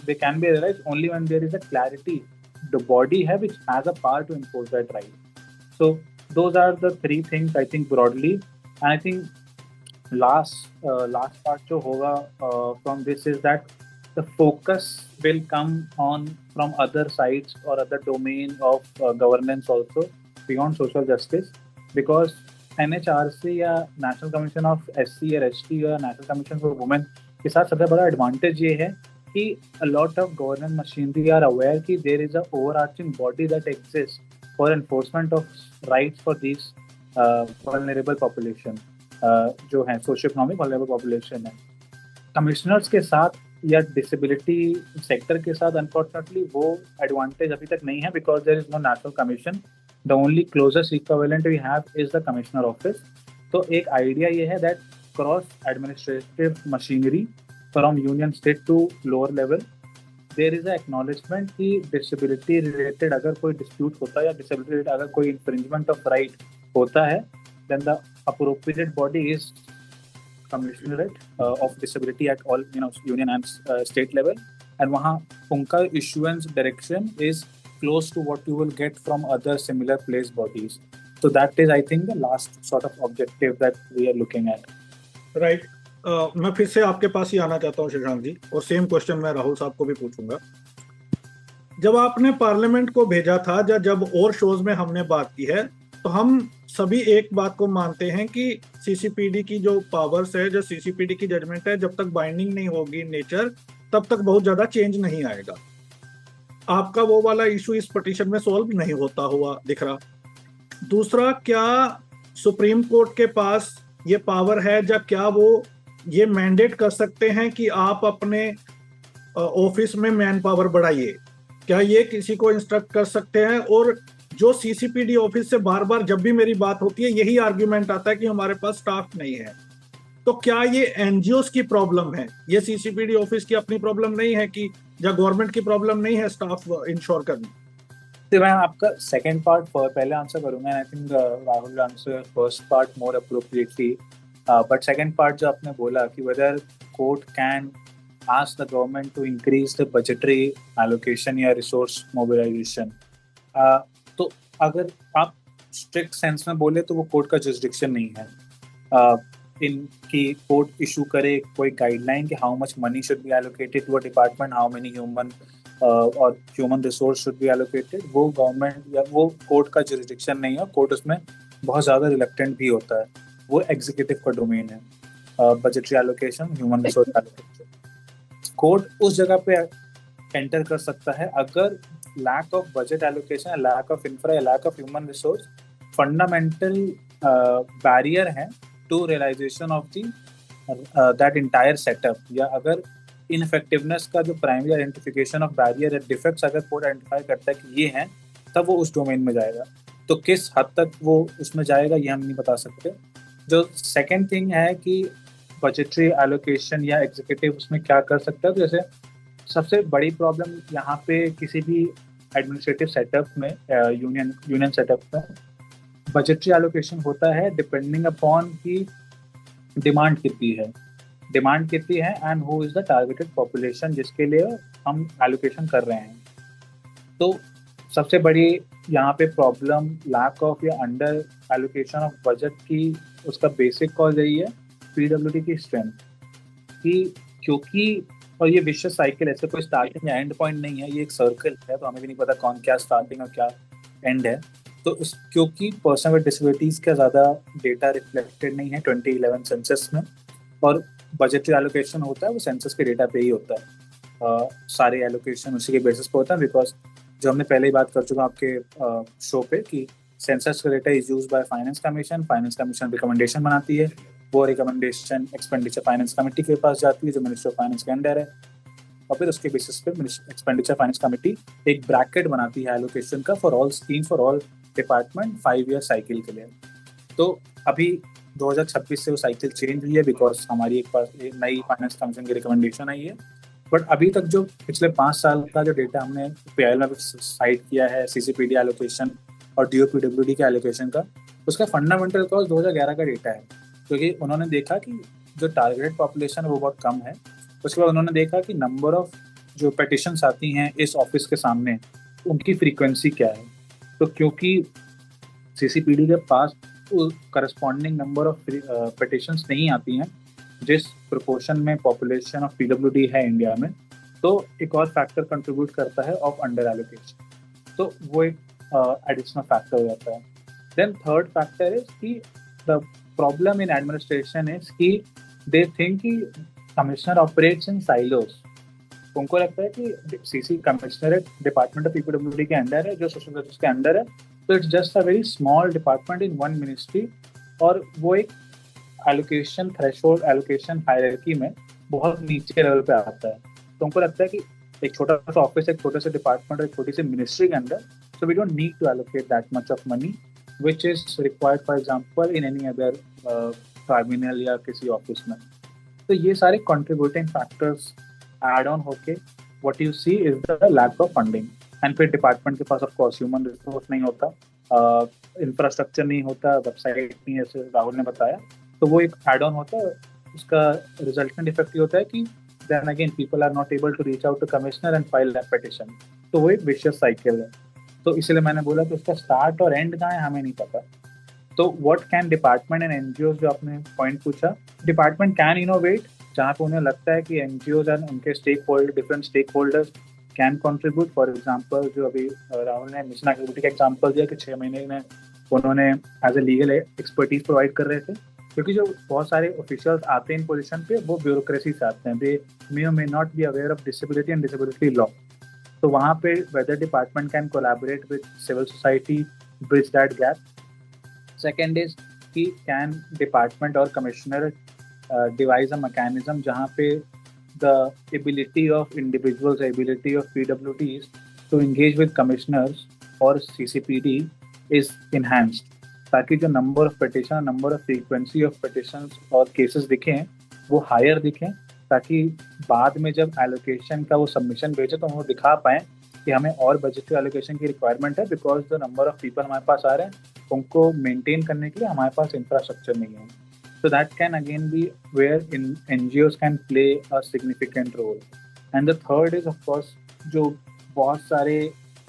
they can be realized only when there is a clarity the body have which has a power to impose that right. So those are the three things I think broadly, and I think last part जो होगा from this is that the focus will come on from other sides or other domain of governance also beyond social justice, because NHRC या National Commission of SC or ST या National Commission for Women के साथ सबसे बड़ा एडवांटेज ये है कि a lot of governance machinery are aware कि there is a overarching body that exists for enforcement of rights for these vulnerable population, जो है socio economic vulnerable population है। कमिश्नर्स के साथ या डिसेबिलिटी सेक्टर के साथ अनफॉर्चुनेटली वो एडवांटेज अभी तक नहीं है, because there is no national commission, the only closest equivalent we have is the commissioner office. तो एक आइडिया ये है that cross administrative machinery from union state to lower level there is a acknowledgement कि डिसेबिलिटी रिलेटेड अगर कोई डिस्प्यूट होता है या डिसेबिलिटी रिलेटेड अगर कोई इन्फ्रिंजमेंट ऑफ राइट होता है, then the appropriate body is Commissionerate of Disability at all union and state level, and वहाँ उनका issuance direction is close to what you will get from other similar place bodies. So that is I think the last sort of objective that we are looking at. Right. मैं फिर से आपके पास ही आना चाहता हूँ शशांक जी, और सेम क्वेश्चन मैं राहुल साहब को भी पूछूंगा। जब आपने पार्लियामेंट को भेजा था या जब और शोज में हमने बात की है, तो हम सभी एक बात को मानते हैं कि सीसीपीडी की जो पावर्स है, जो सीसीपीडी की जजमेंट है, जब तक बाइंडिंग नहीं होगी नेचर, तब तक बहुत ज्यादा चेंज नहीं आएगा। आपका वो वाला इशू इस पिटीशन में सॉल्व नहीं होता हुआ दिख रहा। दूसरा, क्या सुप्रीम कोर्ट के पास ये पावर है, जब क्या वो ये मैंडेट कर सकते हैं कि आप अपने ऑफिस में मैन पावर बढ़ाइए? क्या ये किसी को इंस्ट्रक्ट कर सकते हैं? और जो सीसीपीडी ऑफिस से बार बार जब भी मेरी बात होती है यही आर्ग्यूमेंट आता है कि हमारे पास स्टाफ नहीं है, तो क्या ये एनजीओस की प्रॉब्लम है? ये सीसीपीडी ऑफिस की अपनी प्रॉब्लम नहीं है कि या गवर्नमेंट की प्रॉब्लम नहीं है स्टाफ इंश्योर करना? तो मैं आपका सेकंड पार्ट पहले आंसर करूंगा, I think Rahul answer first part more appropriately, but second part जो आपने बोला कि whether court can ask the government to increase the budgetary allocation या रिसोर्स मोबिलाइजेशन, तो अगर आप स्ट्रिक्ट सेंस में बोले तो वो कोर्ट का जुरिसडिक्शन नहीं है इनकी कोर्ट इशू करे कोई गाइडलाइन कि how much money should be allocated to a department, how many human और human resource should be allocated, वो गवर्नमेंट या वो कोर्ट का जुरिसडिक्शन नहीं है। कोर्ट उसमें बहुत ज़्यादा रिलेक्टेंट भी होता है, वो एग्जीक्यूटिव का डोमेन है, budgetary allocation, human resource allocation. Court उस जगह पे एंटर कर सकता है अगर lack of budget allocation, lack of infra, lack of human resource fundamental barrier है to realization of the that entire setup, या अगर ineffectiveness का जो primary identification of barrier and defects अगर कोड identify करता है कि ये हैं, तब वो उस डोमेन में जाएगा। तो किस हद तक वो उसमें जाएगा ये हम नहीं बता सकते। जो सेकेंड थिंग है कि बजटरी एलोकेशन या एग्जीक्यूटिव उसमें क्या कर सकता है, तो जैसे सबसे बड़ी प्रॉब्लम यहाँ पे किसी भी एडमिनिस्ट्रेटिव सेटअप में यूनियन सेटअप में बजटरी एलोकेशन होता है डिपेंडिंग अपॉन कि डिमांड कितनी है and who is the targeted population जिसके लिए हम एलोकेशन कर रहे हैं। तो सबसे बड़ी यहाँ पे प्रॉब्लम लैक ऑफ या अंडर एलोकेशन ऑफ बजट की, उसका बेसिक कॉज यही है पीडब्ल्यूडी की स्ट्रेंथ कि क्योंकि, और ये विशेष साइकिल, ऐसे कोई स्टार्टिंग या एंड पॉइंट नहीं है, ये एक सर्कल है, तो हमें भी नहीं पता कौन क्या स्टार्टिंग और क्या एंड है। तो क्योंकि पर्सन विद डिसेबिलिटीज का ज़्यादा डेटा रिफ्लेक्टेड नहीं है 2011 सेंसस में, और बजटरी एलोकेशन होता है वो सेंसस के डेटा पे ही होता है, सारे एलोकेशन उसी के बेसिस पे होता है। बिकॉज जो हमने पहले ही बात कर चुका आपके शो पे कि सेंसस का data is use by finance commission recommendation बनाती है, वो रिकमेंडेशन एक्सपेंडिचर फाइनेंस कमेटी के पास जाती है जो मिनिस्टर ऑफ फाइनेंस के अंडर है, और फिर उसके बेसिस पे एक्सपेंडिचर फाइनेंस कमेटी एक ब्रैकेट बनाती है एलोकेशन का for all scheme for all department 5 year cycle के लिए। तो अभी 2026 से वो साइकिल चेंज हुई है बिकॉज हमारी एक पास नई फाइनेंस कमीशन की रिकमेंडेशन आई है। बट अभी तक जो पिछले 5 साल का जो डेटा हमने पीआईएल में साइट किया है, सीसीपीडी एलोकेशन और डीओपीडब्ल्यूडी के एलोकेशन का, उसका फंडामेंटल कॉज 2011 का डेटा है, क्योंकि उन्होंने देखा कि जो टारगेटेड पॉपुलेशन है वो बहुत कम है। उसके बाद उन्होंने देखा कि नंबर ऑफ जो पिटिशंस आती हैं इस ऑफिस के सामने उनकी फ्रीक्वेंसी क्या है। तो क्योंकि सीसीपीडी के पास करस्पॉन्डिंग नंबर ऑफ पिटिशंस नहीं आती हैं जिस प्रोपोर्शन में पॉपुलेशन ऑफ पीडब्ल्यूडी है इंडिया में, तो एक और फैक्टर कंट्रीब्यूट करता है ऑफ अंडर एलोकेशन, तो वो एक एडिशनल फैक्टर हो जाता है। देन थर्ड फैक्टर इज कि the problem in administration is कि दे थिंक कि कमिश्नर ऑपरेट्स इन साइलोस। उनको लगता है कि CC commissionerate department of PWD के अंडर है, जो सोशल सर्विस के अंडर है, तो it's just a very small department in one ministry, और वो एक एलोकेशन थ्रेशोल्ड एलोकेशन हायरार्की में बहुत नीचे लेवल पे आता है। तो उनको लगता है कि एक छोटा सा ऑफिस, एक छोटे से डिपार्टमेंट और एक छोटी सी मिनिस्ट्री के अंदर, so we don't need to allocate that much of money which is required for example in any other terminal या किसी ऑफिस में। तो ये सारे कंट्रीब्यूटिंग फैक्टर्स एड ऑन होके what you see is the lack of funding. And फिर डिपार्टमेंट के पास ऑफ कोर्स ह्यूमन रिसोर्स नहीं होता, इंफ्रास्ट्रक्चर नहीं होता, वेबसाइट नहीं, जैसे राहुल ने बताया, तो वो एक एड ऑन होता है। उसका रिजल्टेंट इफेक्ट ये होता है कि then again people are not able to reach out to commissioner and file that petition. तो वो एक विशियस साइकिल है। तो इसलिए मैंने बोला कि उसका स्टार्ट और एंड कहाँ है हमें नहीं पता। तो what can department and NGO, जो आपने पॉइंट पूछा, डिपार्टमेंट कैन इनोवेट जहाँ पे उन्हें लगता है कि एनजीओ एंड उनके different stakeholders can contribute. For example जो अभी राहुल ने मिशन एक्टिविटी का एग्जाम्पल दिया कि 6 महीने में उन्होंने as a legal expertise provide कर रहे थे, क्योंकि जो बहुत सारे ऑफिशियल्स आते हैं इन पोजीशन पे वो ब्यूरोक्रेसी से आते हैं, they may not be aware of disability and disability law. तो वहाँ पे whether department can collaborate with civil society, bridge that gap. Second is कि कैन डिपार्टमेंट और कमिश्नर डिवाइज अ मैकेनिज्म जहाँ पे the ability of individuals, the ability of PWDs to engage with commissioners or CCPD is enhanced, ताकि जो number of petition, number of frequency of petitions और केसेस दिखें वो हायर दिखें, ताकि बाद में जब एलोकेशन का वो सबमिशन भेजे तो वो दिखा पाएं कि हमें और बजटरी एलोकेशन की रिक्वायरमेंट है, बिकॉज जो नंबर ऑफ पीपल हमारे पास आ रहे हैं उनको मेंटेन करने के लिए हमारे पास इंफ्रास्ट्रक्चर नहीं है। So that can again be where NGOs can play a significant role. And the third is of course जो बहुत सारे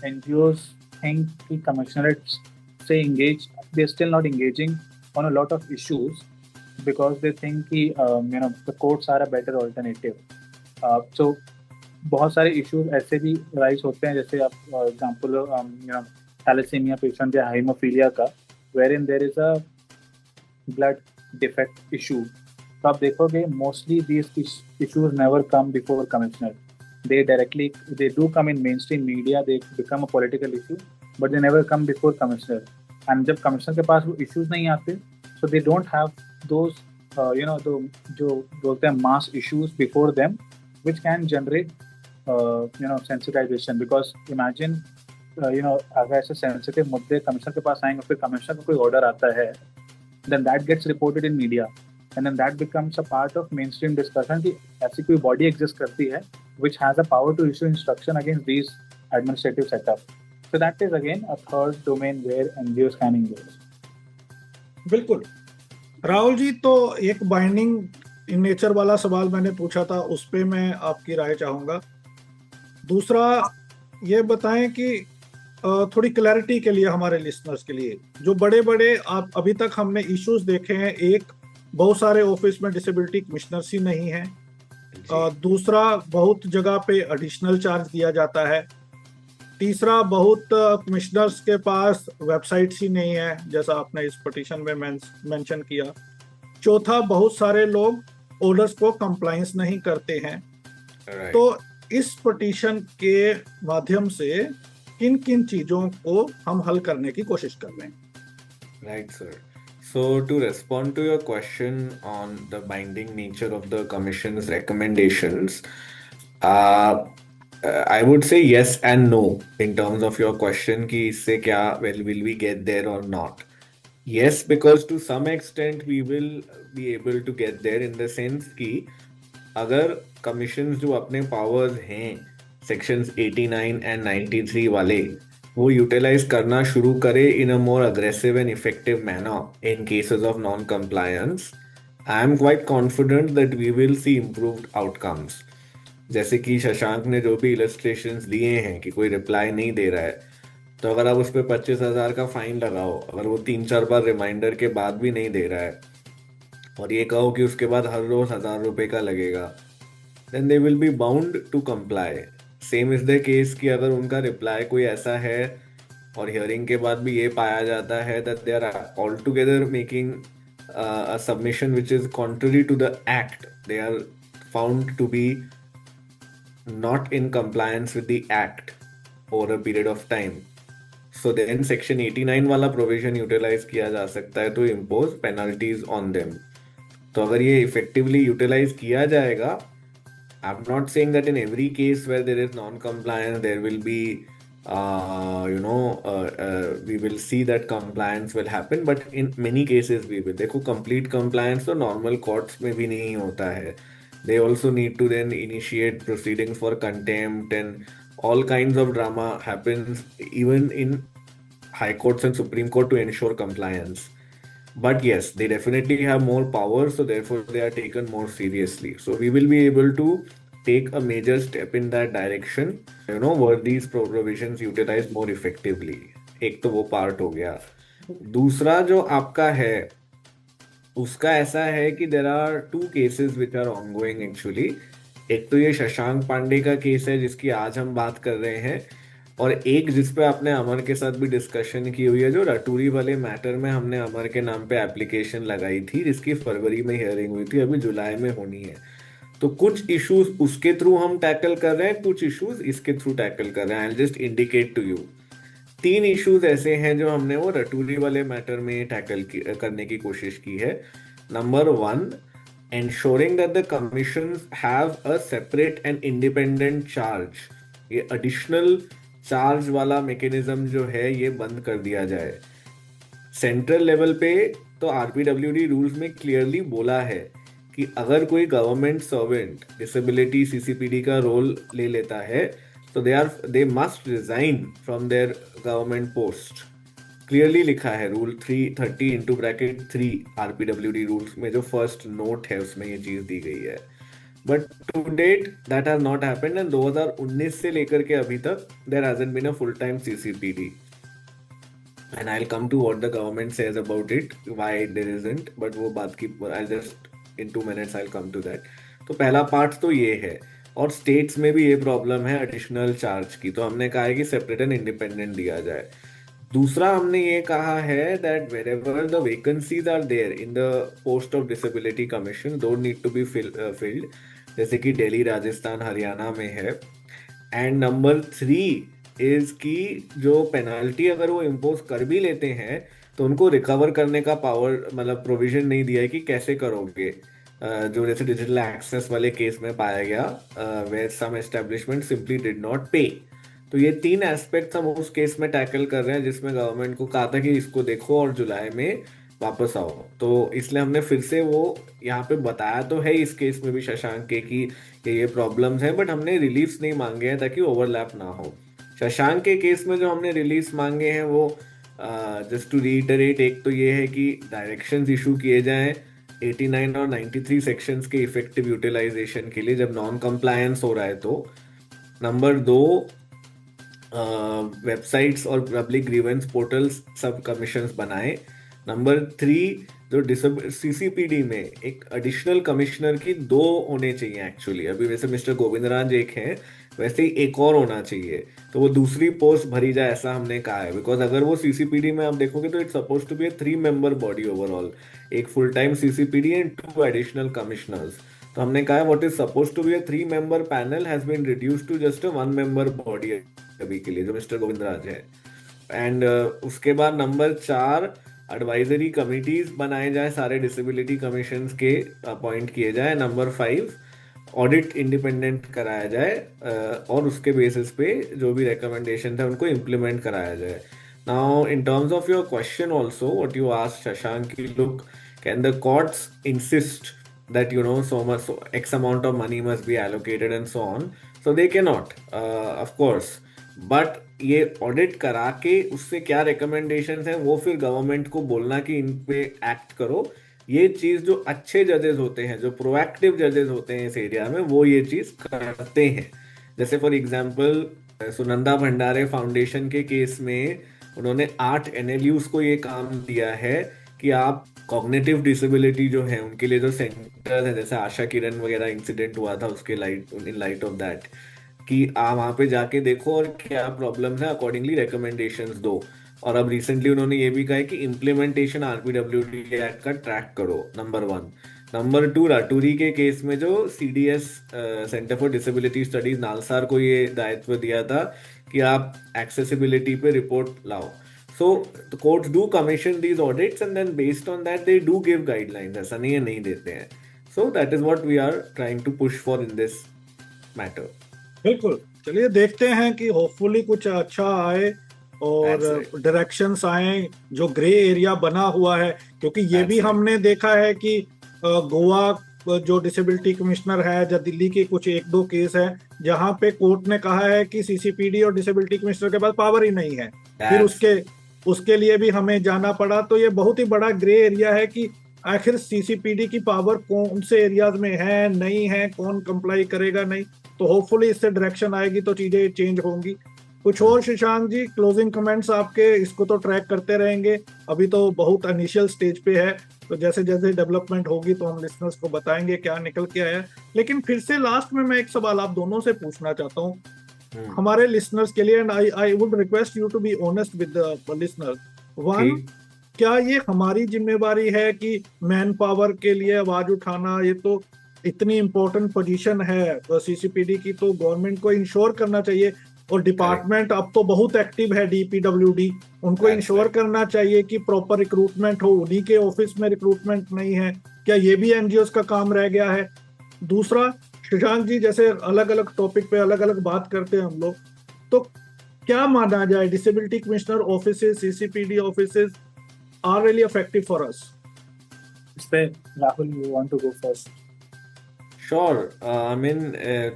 NGOs think कि commissioners से engage, they're still not engaging on a lot of issues because they think कि the courts are a better alternative. So बहुत सारे issues ऐसे भी rise होते हैं, जैसे आप example thalassemia patient या hemophilia का, wherein there is a blood defect issue. तो आप देखोगे mostly these issues never come before commissioner. They do come in mainstream media, they become a political issue, but they never come before commissioner. And जब commissioner के पास वो issues नहीं आते, so they don't have those जो बोलते हैं mass issues before them, which can generate sensitization. Because imagine अगर ऐसे sensitive मुद्दे commissioner के पास आएंगे, फिर commissioner का कोई order आता है, then that gets reported in media and then that becomes a part of mainstream discussion कि ऐसी कोई body exist करती है which has a power to issue instruction against these administrative setup. So that is again a third domain where NGOs can engage. बिल्कुल, राहुल जी, तो एक बाइंडिंग इन नेचर वाला सवाल मैंने पूछा था, उस पे मैं आपकी राय चाहूंगा। दूसरा, ये बताएं कि थोड़ी क्लैरिटी के लिए हमारे लिसनर्स के लिए, जो बड़े बड़े आप अभी तक हमने इश्यूज देखे हैं, एक, बहुत सारे ऑफिस में डिसेबिलिटी कमिश्नर्स ही नहीं है। जी दूसरा, बहुत जगह पे एडिशनल चार्ज दिया जाता है। तीसरा, बहुत कमिश्नर्स के पास वेबसाइट्स ही नहीं है, जैसा आपने इस पिटीशन में मेंशन किया। चौथा, बहुत सारे लोग ऑर्डर्स को कंप्लायंस नहीं करते हैं। राइट तो इस पिटीशन के माध्यम से किन किन चीजों को हम हल करने की कोशिश कर रहे हैं? Right, sir. So, to respond to your question on the binding nature of the Commission's recommendations, I would say yes and no in terms of your question कि इससे क्या will we get there or not? Yes, because to some extent we will be able to get there in the sense कि अगर कमीशन जो अपने पावर्स हैं सेक्शंस 89 एंड 93 वाले वो यूटिलाइज करना शुरू करे in a more aggressive and effective manner in cases of non compliance, I am quite confident that we will see improved outcomes. जैसे कि शशांक ने जो भी इलस्ट्रेशंस दिए हैं कि कोई रिप्लाई नहीं दे रहा है, तो अगर आप उस पर 25,000 का फाइन लगाओ, अगर वो 3-4 बार रिमाइंडर के बाद भी नहीं दे रहा है, और ये कहो कि उसके बाद हर रोज 1,000 रुपए का लगेगा, then they will be bound to comply. Same is the case कि अगर उनका रिप्लाई कोई ऐसा है और हियरिंग के बाद भी ये पाया जाता है that they are altogether making a submission which is contrary to the act, they are found to be not in compliance with the act over a period of time, so then section 89 वाला provision utilize किया जा सकता है to impose penalties on them। तो अगर ये effectively utilize किया जाएगा, I'm not saying that in every case where there is non-compliance, there will be, we will see that compliance will happen, but in many cases we will. देखो, complete compliance तो normal courts में भी नहीं होता है. They also need to then initiate proceedings for contempt, and all kinds of drama happens even in high courts and Supreme Court to ensure compliance. But yes, they definitely have more power, so therefore they are taken more seriously. So we will be able to take a major step in that direction, where these provisions utilized more effectively. एक तो वो पार्ट हो गया। दूसरा जो आपका है उसका ऐसा है कि there are 2 cases which are ongoing actually। एक तो ये शशांक पांडे का केस है जिसकी आज हम बात कर रहे हैं, और एक जिस पे आपने अमर के साथ भी डिस्कशन की हुई है, जो रटूरी वाले मैटर में हमने अमर के नाम पे एप्लीकेशन लगाई थी, जिसकी फरवरी में हियरिंग हुई थी, अभी जुलाई में होनी है। तो कुछ इश्यूज उसके थ्रू हम टैकल कर रहे हैं, कुछ इश्यूज इसके थ्रू टैकल कर रहे हैं। I just indicate to you 3 issues ऐसे हैं जो हमने वो रटूरी वाले मैटर में टैकल करने की कोशिश की है। Number 1, ensuring that the commissions have a separate and independent charge। ये additional चार्ज वाला मैकेनिज्म जो है ये बंद कर दिया जाए। सेंट्रल लेवल पे तो आरपीडब्ल्यूडी रूल्स में क्लियरली बोला है कि अगर कोई गवर्नमेंट सर्वेंट डिसेबिलिटी सीसीपीडी का रोल ले लेता है तो they must resign from there government post. Clearly लिखा है रूल 330(3) आरपीडब्ल्यूडी रूल्स में, जो फर्स्ट नोट है उसमें ये चीज दी गई है। But to date that has not happened, and 2019 से लेकर के अभी तक there hasn't been a full-time CCPD, and I'll come to what the government says about it, why there isn't, but वो बात की I'll just in 2 minutes I'll come to that। तो पहला पार्ट तो ये है, और स्टेट्स में भी ये प्रॉब्लम है एडिशनल चार्ज की, तो हमने कहा है कि सेपरेट एंड इंडिपेंडेंट दिया जाए। दूसरा हमने ये कहा है that wherever the vacancies are there in the post of disability commission don't need to be filled, जैसे कि दिल्ली, राजस्थान, हरियाणा में है। एंड नंबर 3 इज कि जो पेनाल्टी अगर वो इम्पोज कर भी लेते हैं तो उनको रिकवर करने का पावर, मतलब प्रोविजन नहीं दिया है कि कैसे करोगे। जो जैसे डिजिटल एक्सेस वाले केस में पाया गया, where some establishment simply did not pay. तो ये 3 एस्पेक्ट्स हम उस केस में टैकल कर रहे हैं जिसमें गवर्नमेंट को कहा था कि इसको देखो और जुलाई में वापस आओ। तो इसलिए हमने फिर से वो यहाँ पे बताया तो है इस केस में भी शशांक के कि ये प्रॉब्लम्स हैं, बट हमने रिलीफ्स नहीं मांगे हैं ताकि ओवरलैप ना हो। शशांक के केस में जो हमने रिलीफ्स मांगे हैं वो जस्ट टू रीइटरेट, एक तो ये है कि डायरेक्शंस इशू किए जाएं 89 और 93 सेक्शंस के इफेक्टिव यूटिलाइजेशन के लिए जब नॉन कंप्लायंस हो रहा है तो। नंबर 2, वेबसाइट्स और पब्लिक ग्रीवेंस पोर्टल्स सब कमीशंस बनाए। नंबर 3, जो सीसीपीडी में एक एडिशनल कमिश्नर की 2 होने चाहिए एक्चुअली। अभी वैसे मिस्टर गोविंदराज एक हैं, वैसे ही एक और होना चाहिए, तो वो दूसरी पोस्ट भरी जाए ऐसा हमने कहा है। बिकॉज अगर वो सीसीपीडी में आप देखोगे तो it's suppose to be 3 member body overall, एक full time CCPD and 2 additional commissioners. तो हमने कहा what is suppose to be 3 member panel has been reduced to just 1 member body अभी के लिए, जो मिस्टर गोविंदराज है। एंड उसके बाद नंबर 4, एडवाइजरी कमिटीज बनाए जाए, सारे डिसेबिलिटी कमीशन के अपॉइंट किए जाए। नंबर 5, ऑडिट इंडिपेंडेंट कराया जाए और उसके बेसिस पे जो भी रिकमेंडेशन है उनको इम्प्लीमेंट कराया जाए। Now in terms of your question also what you asked Shashank की, look, can the courts insist that so much, so x amount of money must be allocated and so on, so they cannot, of course, but ये ऑडिट करा के उससे क्या रिकमेंडेशंस हैं वो फिर गवर्नमेंट को बोलना कि इन पे एक्ट करो। ये चीज जो अच्छे जजेस होते हैं, जो प्रोएक्टिव जजेस होते हैं इस एरिया में, वो ये चीज करते हैं। जैसे फॉर एग्जांपल सुनंदा भंडारे फाउंडेशन के केस में उन्होंने 8 NLUs को ये काम दिया है कि आप कॉग्निटिव डिसेबिलिटी जो है उनके लिए जो सेंटर है, जैसे आशा किरण वगैरह इंसिडेंट हुआ था उसके इन लाइट ऑफ दैट, कि आप वहाँ पे जाके देखो और क्या प्रॉब्लम है, अकॉर्डिंगली रिकमेंडेशंस दो। और अब रिसेंटली उन्होंने ये भी कहा है कि इम्प्लीमेंटेशन RPWD एक्ट का ट्रैक करो, नंबर 1। नंबर 2, राटूरी के केस में जो CDS centre for disability studies NALSAR को ये दायित्व दिया था कि आप एक्सेसिबिलिटी पे रिपोर्ट लाओ। So the courts do commission these audits and then based on that they do give guidelines, ऐसा नहीं है नहीं देते हैं। So that is what we are trying to push for in this matter. बिल्कुल, चलिए देखते हैं कि होपफुली कुछ अच्छा आए और डायरेक्शंस आए। जो ग्रे एरिया बना हुआ है, क्योंकि ये भी हमने देखा है कि गोवा जो डिसेबिलिटी कमिश्नर है, या दिल्ली के कुछ 1-2 केस है जहां पे कोर्ट ने कहा है कि सीसीपीडी और डिसेबिलिटी कमिश्नर के पास पावर ही नहीं है, फिर उसके लिए भी हमें जाना पड़ा। तो ये बहुत ही बड़ा ग्रे एरिया है कि आखिर सीसीपीडी की पावर कौन से एरियाज में है, नहीं है, कौन कंप्लाई करेगा, नहीं। तो होपफुली इससे डायरेक्शन आएगी तो चीजें चेंज होंगी। कुछ और शशांक जी, क्लोजिंग कमेंट्स आपके? इसको तो ट्रैक करते रहेंगे, अभी तो बहुत इनिशियल स्टेज पे है, तो जैसे जैसे डेवलपमेंट होगी तो हम लिसनर्स को बताएंगे क्या निकल के आया। लेकिन फिर से लास्ट में मैं एक सवाल आप दोनों से पूछना चाहता हूँ हमारे लिसनर्स के लिए, and I would request you to be honest with the listeners. One, क्या ये हमारी जिम्मेवारी है कि मैन पावर के लिए आवाज उठाना, ये तो इतनी इंपॉर्टेंट पोजीशन है सीसीपीडी की, तो गवर्नमेंट को इंश्योर करना चाहिए, और डिपार्टमेंट अब तो बहुत एक्टिव है, DPWD, उनको इंश्योर करना चाहिए कि प्रॉपर रिक्रूटमेंट हो। उन्हीं के ऑफिस में रिक्रूटमेंट नहीं है, क्या ये भी NGOs का काम रह गया है? दूसरा, शशांक जी, जैसे अलग अलग टॉपिक पे अलग अलग बात करते हैं हम लोग, तो क्या माना जाए, disability commissioner offices, CCPD offices are really effective for us? इस पे Rahul, you want to go first? Sure, I mean,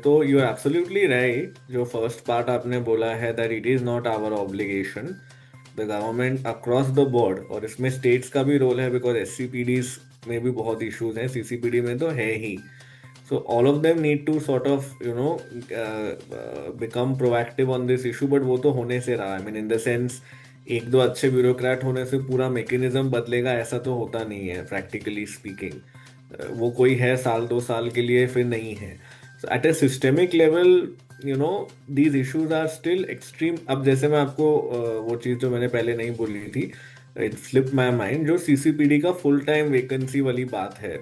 तो you are absolutely right. जो first part आपने बोला है that it is not our obligation. The government across the board, और इसमें states का भी रोल है because SCPDs में भी बहुत issues हैं, CCPD में तो है ही। So all of them need to sort of become proactive on this issue, but वो तो होने से रहा। I mean in the sense, 1-2 अच्छे ब्यूरोक्रेट होने से पूरा मैकेनिज्म बदलेगा ऐसा तो होता नहीं है, प्रैक्टिकली स्पीकिंग। वो कोई है 1-2 साल के लिए, फिर नहीं है। At a systemic level these issues are still extreme. अब जैसे मैं आपको वो चीज़ जो मैंने पहले नहीं बोली थी, इट स्लिप माई माइंड, जो CCPD का फुल टाइम वैकेंसी वाली बात है,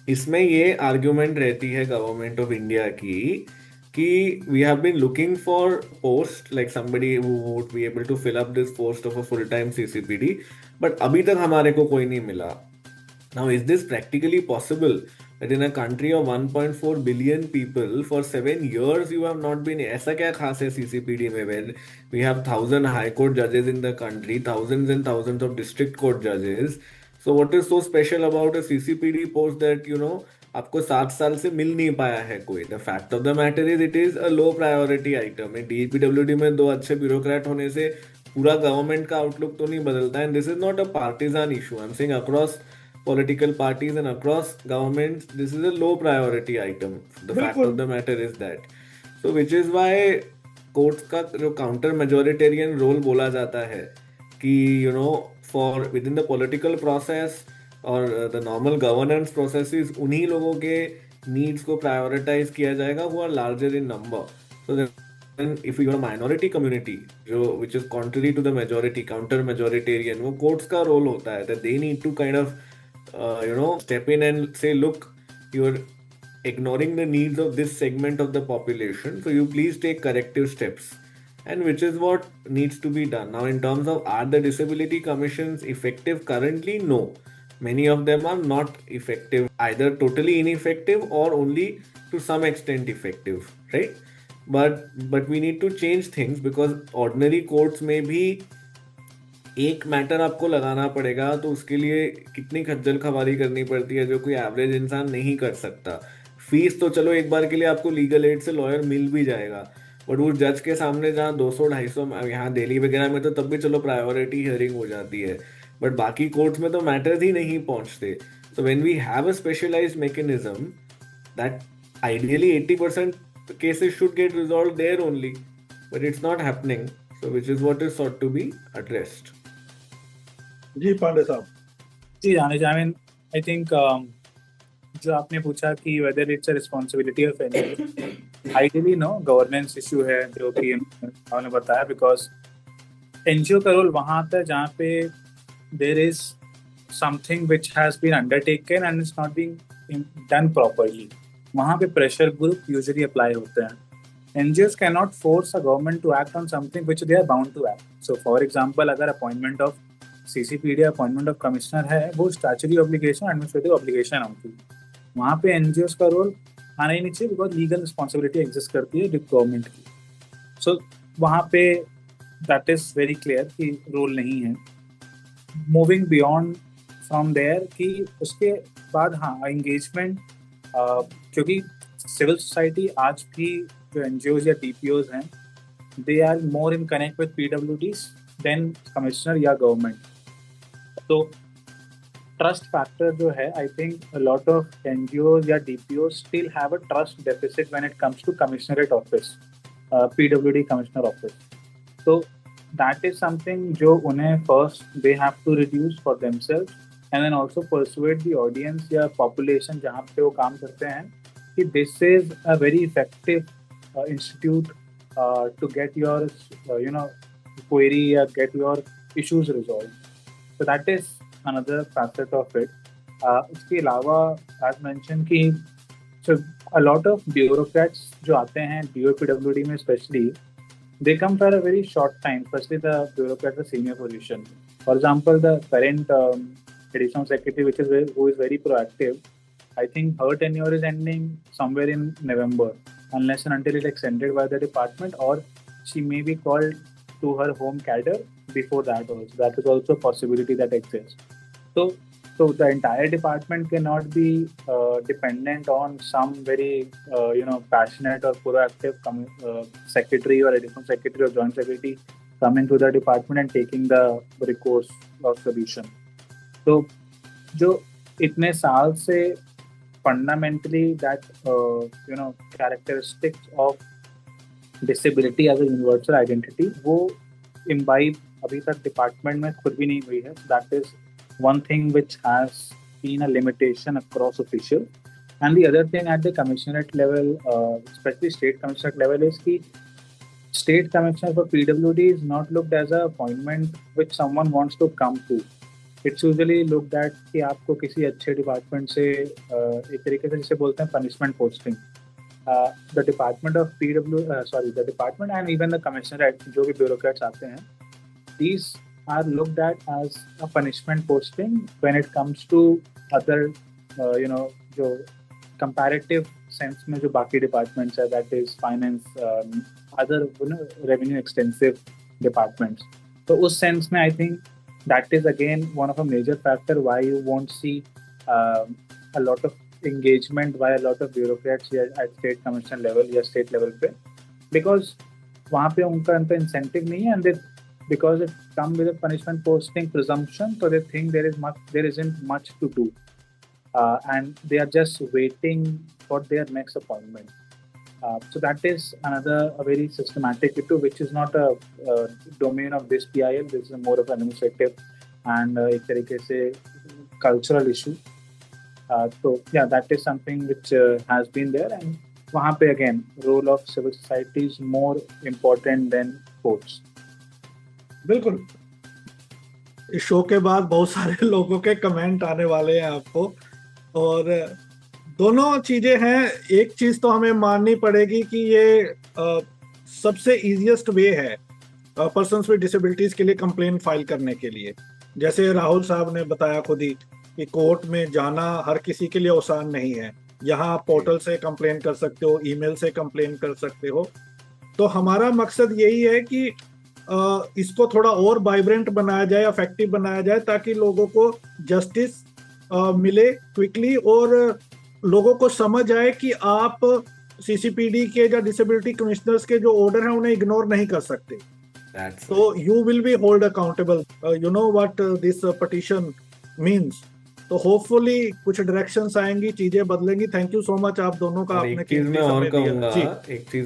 इसमें ये आर्ग्यूमेंट रहती है गवर्नमेंट ऑफ इंडिया की कि we have been looking for post like somebody who would be able to fill up this post of a full time CCPD, but अभी तक हमारे को कोई नहीं मिला। Now, is this practically possible that in a country of 1.4 billion people for 7 years you have not been? ऐसा क्या खास है CCPD में, when we have 1000 high court judges in the country, thousands and thousands of district court judges? So what is so special about a CCPD post that आपको 7 साल से मिल नहीं पाया है कोई? The fact of the matter is it is a low priority item. DPWD में 2 अच्छे ब्यूरोक्रेट होने से पूरा गवर्नमेंट का आउटलुक तो नहीं बदलता, and this is not a partisan issue, I am saying across political parties and across governments, this is a low priority item. The fact बिल्कुल। of the matter is that, so which is why courts का जो काउंटर मेजोरिटेरियन रोल बोला जाता है कि you know for within the political process और द नॉर्मल गवर्नेंस प्रोसेसेस उन्हीं लोगों के नीड्स को प्रायोरिटाइज किया जाएगा who are larger in number. So then if you are minority community जो which is contrary to the majority, counter majoritarian, वो कोर्ट्स का रोल होता है that they need to kind of step in and say, look, you're ignoring the needs of this segment of the population, so you please take corrective steps, and which is what needs to be done. Now, in terms of are the disability commissions effective currently? No, many of them are not effective, either totally ineffective or only to some extent effective, right? But we need to change things, because ordinary courts may be एक मैटर आपको लगाना पड़ेगा तो उसके लिए कितनी खज्जल खवारी करनी पड़ती है जो कोई एवरेज इंसान नहीं कर सकता. फीस तो चलो एक बार के लिए आपको लीगल एड से लॉयर मिल भी जाएगा, बट उस जज के सामने जहाँ 200-250, यहाँ दिल्ली वगैरह में तो तब भी चलो प्रायोरिटी हियरिंग हो जाती है, बट बाकी कोर्ट्स में तो मैटर्स ही नहीं पहुँचते. So when we have a specialised mechanism that ideally 80% cases should get resolve there only, but it's not happening, so which is what is sought to be addressed. जी पांडे साहब. जी जाने आई मीन आई थिंक जो आपने पूछा कि whether it's a responsibility of NGO, ideally no governance issue है जो कि उन्होंने बताया, बिकॉज एनजीओ का रोल वहाँ आता है जहाँ पे there is something which has been undertaken and it's not being done properly. वहाँ पे प्रेशर ग्रुप यूजुअली अप्लाई होते हैं. NGOs cannot force a government to act on something which they are bound to act. So, for example, अगर appointment of CCPD appointment of commissioner है, वो स्टैच्यूटरी ऑब्लिगेशन, एडमिनिस्ट्रेटिव ऑब्लिगेशन होती है. वहाँ पे एनजीओस का रोल आना ही नहीं चाहिए, बिकॉज लीगल रिस्पॉन्सिबिलिटी एग्जिस्ट करती है गवर्नमेंट की. सो वहाँ पे दैट इज वेरी क्लियर कि रोल नहीं है. मूविंग बियॉन्ड फ्रॉम देयर कि उसके बाद हाँ एंगेजमेंट, क्योंकि सिविल सोसाइटी आज भी जो एनजीओज या डीपीओज हैं, they are more in connect with PWDs than commissioner या गवर्नमेंट. तो ट्रस्ट फैक्टर जो है, I think a lot of NGOs या DPOs still have a trust deficit when it comes to commissionerate office, PWD commissioner office. तो दैट इज समथिंग जो उन्हें first they have to reduce for themselves, and then also persuade the audience या पॉपुलेशन जहाँ पे वो काम करते हैं कि this is a very effective institute to get your query or get your issues resolved. So that is another facet of it. उसके अलावा as mentioned कि so a lot of bureaucrats जो आते हैं DOPWD में especially, they come for a very short time, especially the bureaucrat the senior position. For example, the current additional secretary who is very proactive, I think her tenure is ending somewhere in November, unless and until it extended by the department, or she may be called to her home cadre before that also. That is also a possibility that exists. So the entire department cannot be dependent on some very passionate or proactive secretary or additional secretary or joint secretary coming to the department and taking the recourse or solution. So जो इतने साल से fundamentally that characteristics of disability as a universal identity वो imbibe अभी तक डिपार्टमेंट में खुद भी नहीं हुई है. That is one thing which has been a limitation across official. And the other thing at the commissionerate level, especially state commissionerate level, is कि state commissioner for PWD is not looked as a appointment which someone wants to come to. It's usually looked at कि आपको किसी अच्छे डिपार्टमेंट से एक तरीके से जिसे बोलते हैं punishment posting. The department of the department and even the commissionerate जो भी ब्यूरोक्रेट्स आते हैं, these are looked at as a punishment posting when it comes to other जो comparative sense में जो बाकी departments है, that is finance, other revenue extensive departments. तो उस sense में I think that is again one of a major factor why you won't see a lot of engagement by a lot of bureaucrats here at state commissioner level या state level पे, because वहाँ पे उनका incentive नहीं है, and because it comes with a punishment posting presumption, so they think there isn't much to do, and they are just waiting for their next appointment. So that is another a very systematic issue, which is not a domain of this PIL. This is more of an administrative and एक तरीके से cultural issue. So yeah, that is something which has been there, and वहाँ पे again role of civil society is more important than courts. बिल्कुल। इस शो के बाद बहुत सारे लोगों के कमेंट आने वाले हैं आपको, और दोनों चीजें हैं। एक चीज तो हमें माननी पड़ेगी कि ये सबसे इजीएस्ट वे है पर्सन्स विद डिसेबिलिटीज के लिए कंप्लेन फाइल करने के लिए। जैसे राहुल साहब ने बताया खुद ही कि कोर्ट में जाना हर किसी के लिए आसान नहीं है। यहाँ आप पोर्टल से कंप्लेन कर सकते हो, ईमेल से कंप्लेन कर सकते हो। तो हमारा मकसद यही है कि इसको थोड़ा और वाइब्रेंट बनाया जाए, इफेक्टिव बनाया जाए, ताकि लोगों को जस्टिस मिले क्विकली और लोगों को समझ आए कि आप सीसीपीडी के या डिसेबिलिटी कमिश्नर्स के जो ऑर्डर हैं उन्हें इग्नोर नहीं कर सकते। तो you will be hold accountable. You know what this petition means. तो होपफुली कुछ डायरेक्शंस आएंगी, चीजें बदलेंगी। थैंक यू सो मच आप दोनों का। एक चीज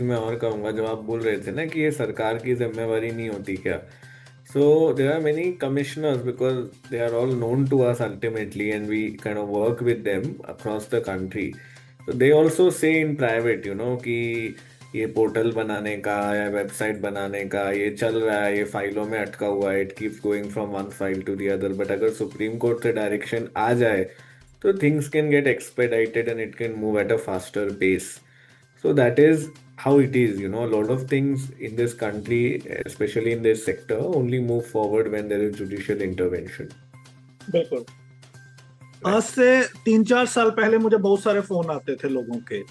मैं और कहूंगा, जब आप बोल रहे थे ना कि ये सरकार की जिम्मेवारी नहीं होती क्या, so there are many commissioners because they are all known to us ultimately and we kind of work with them across the country. So they also say in private, you know, कि ये पोर्टल बनाने का या वेबसाइट बनाने का ये चल रहा है, ये फाइलों में अटका हुआ है, it keeps going from one file to the other, but अगर सुप्रीम कोर्ट से डायरेक्शन आ जाए तो things can get expedited and it can move at a faster pace. So that is how it is, you know, a lot of things in this country, especially in this sector, only move forward when there is judicial intervention. बिल्कुल। आज से 3-4 साल पहले मुझे बहुत सारे फोन आते थे लोगों के,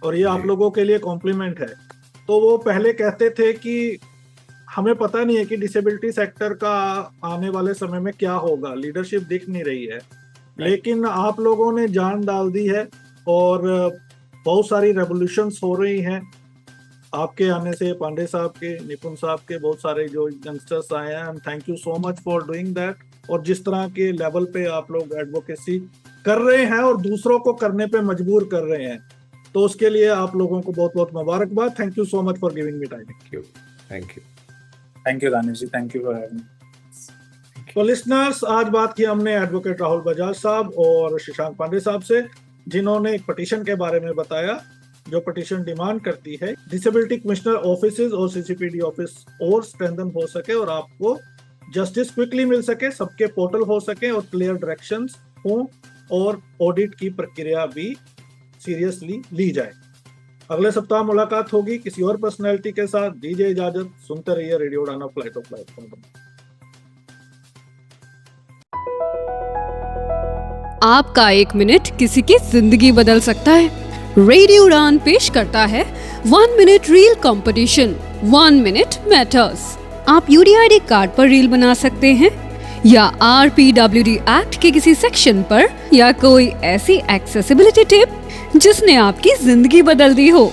और ये आप लोगों के लिए कॉम्प्लीमेंट है। तो वो पहले कहते थे कि हमें पता नहीं है कि डिसेबिलिटी सेक्टर का आने वाले समय में क्या होगा, लीडरशिप दिख नहीं रही है, लेकिन आप लोगों ने जान डाल दी है और बहुत सारी रेवोल्यूशंस हो रही हैं आपके आने से। पांडे साहब के, निपुण साहब के, बहुत सारे जो यंगस्टर्स आए हैं, and thank you so much for doing that. और जिस तरह के लेवल पे आप लोग एडवोकेसी कर रहे हैं और दूसरों को करने पे मजबूर कर रहे हैं, तो उसके लिए आप लोगों को बहुत बहुत मुबारकबाद। Thank you so much for giving me time. Thank you Danish ji, thank you for having. तो लिसनर्स, आज बात की हमने एडवोकेट राहुल बजाज साहब और शशांक पांडे साहब से, जिन्होंने एक पिटीशन के बारे में बताया। जो पिटीशन डिमांड करती है डिसेबिलिटी कमिश्नर ऑफिसेज और सीसीपीडी ऑफिस और स्ट्रेंथन हो सके और आपको जस्टिस क्विकली मिल सके, सबके पोर्टल हो सके और क्लियर डायरेक्शंस हो, और ऑडिट की प्रक्रिया भी सीरियसली ली जाए। अगले सप्ताह मुलाकात होगी किसी और पर्सनैलिटी के साथ। दीजिए इजाजत, सुनते रहिए रेडियो उड़ान फ्लाइट ऑफ लाइफ। आपका 1 मिनट किसी की जिंदगी बदल सकता है। रेडियो उड़ान पेश करता है 1 minute reel competition. 1 minute matters. आप यूडीआईडी कार्ड पर रील बना सकते हैं या आरपीडब्ल्यूडी एक्ट के किसी सेक्शन पर, या कोई ऐसी एक्सेसिबिलिटी टिप जिसने आपकी जिंदगी बदल दी हो।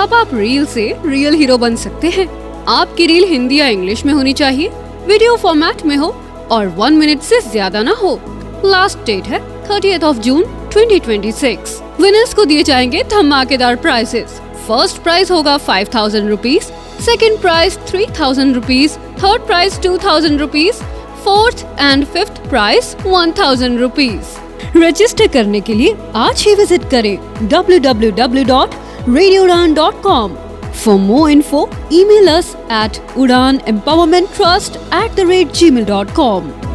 अब आप रील से रियल हीरो बन सकते हैं। आपकी रील हिंदी या इंग्लिश में होनी चाहिए, वीडियो फॉर्मेट में हो और 1 मिनट से ज्यादा ना हो। लास्ट डेट है 30 जून 2026। विनर्स को दिए जाएंगे धमाकेदार प्राइजेस। फर्स्ट प्राइज होगा 5000 rupees, second prize 3000 rupees, third prize 2000 rupees, fourth and fifth prize 1000 rupees. Register करने के लिए आज ही विजिट करें www.radioudan.com। For more info, email us at udanempowermenttrust@gmail.com.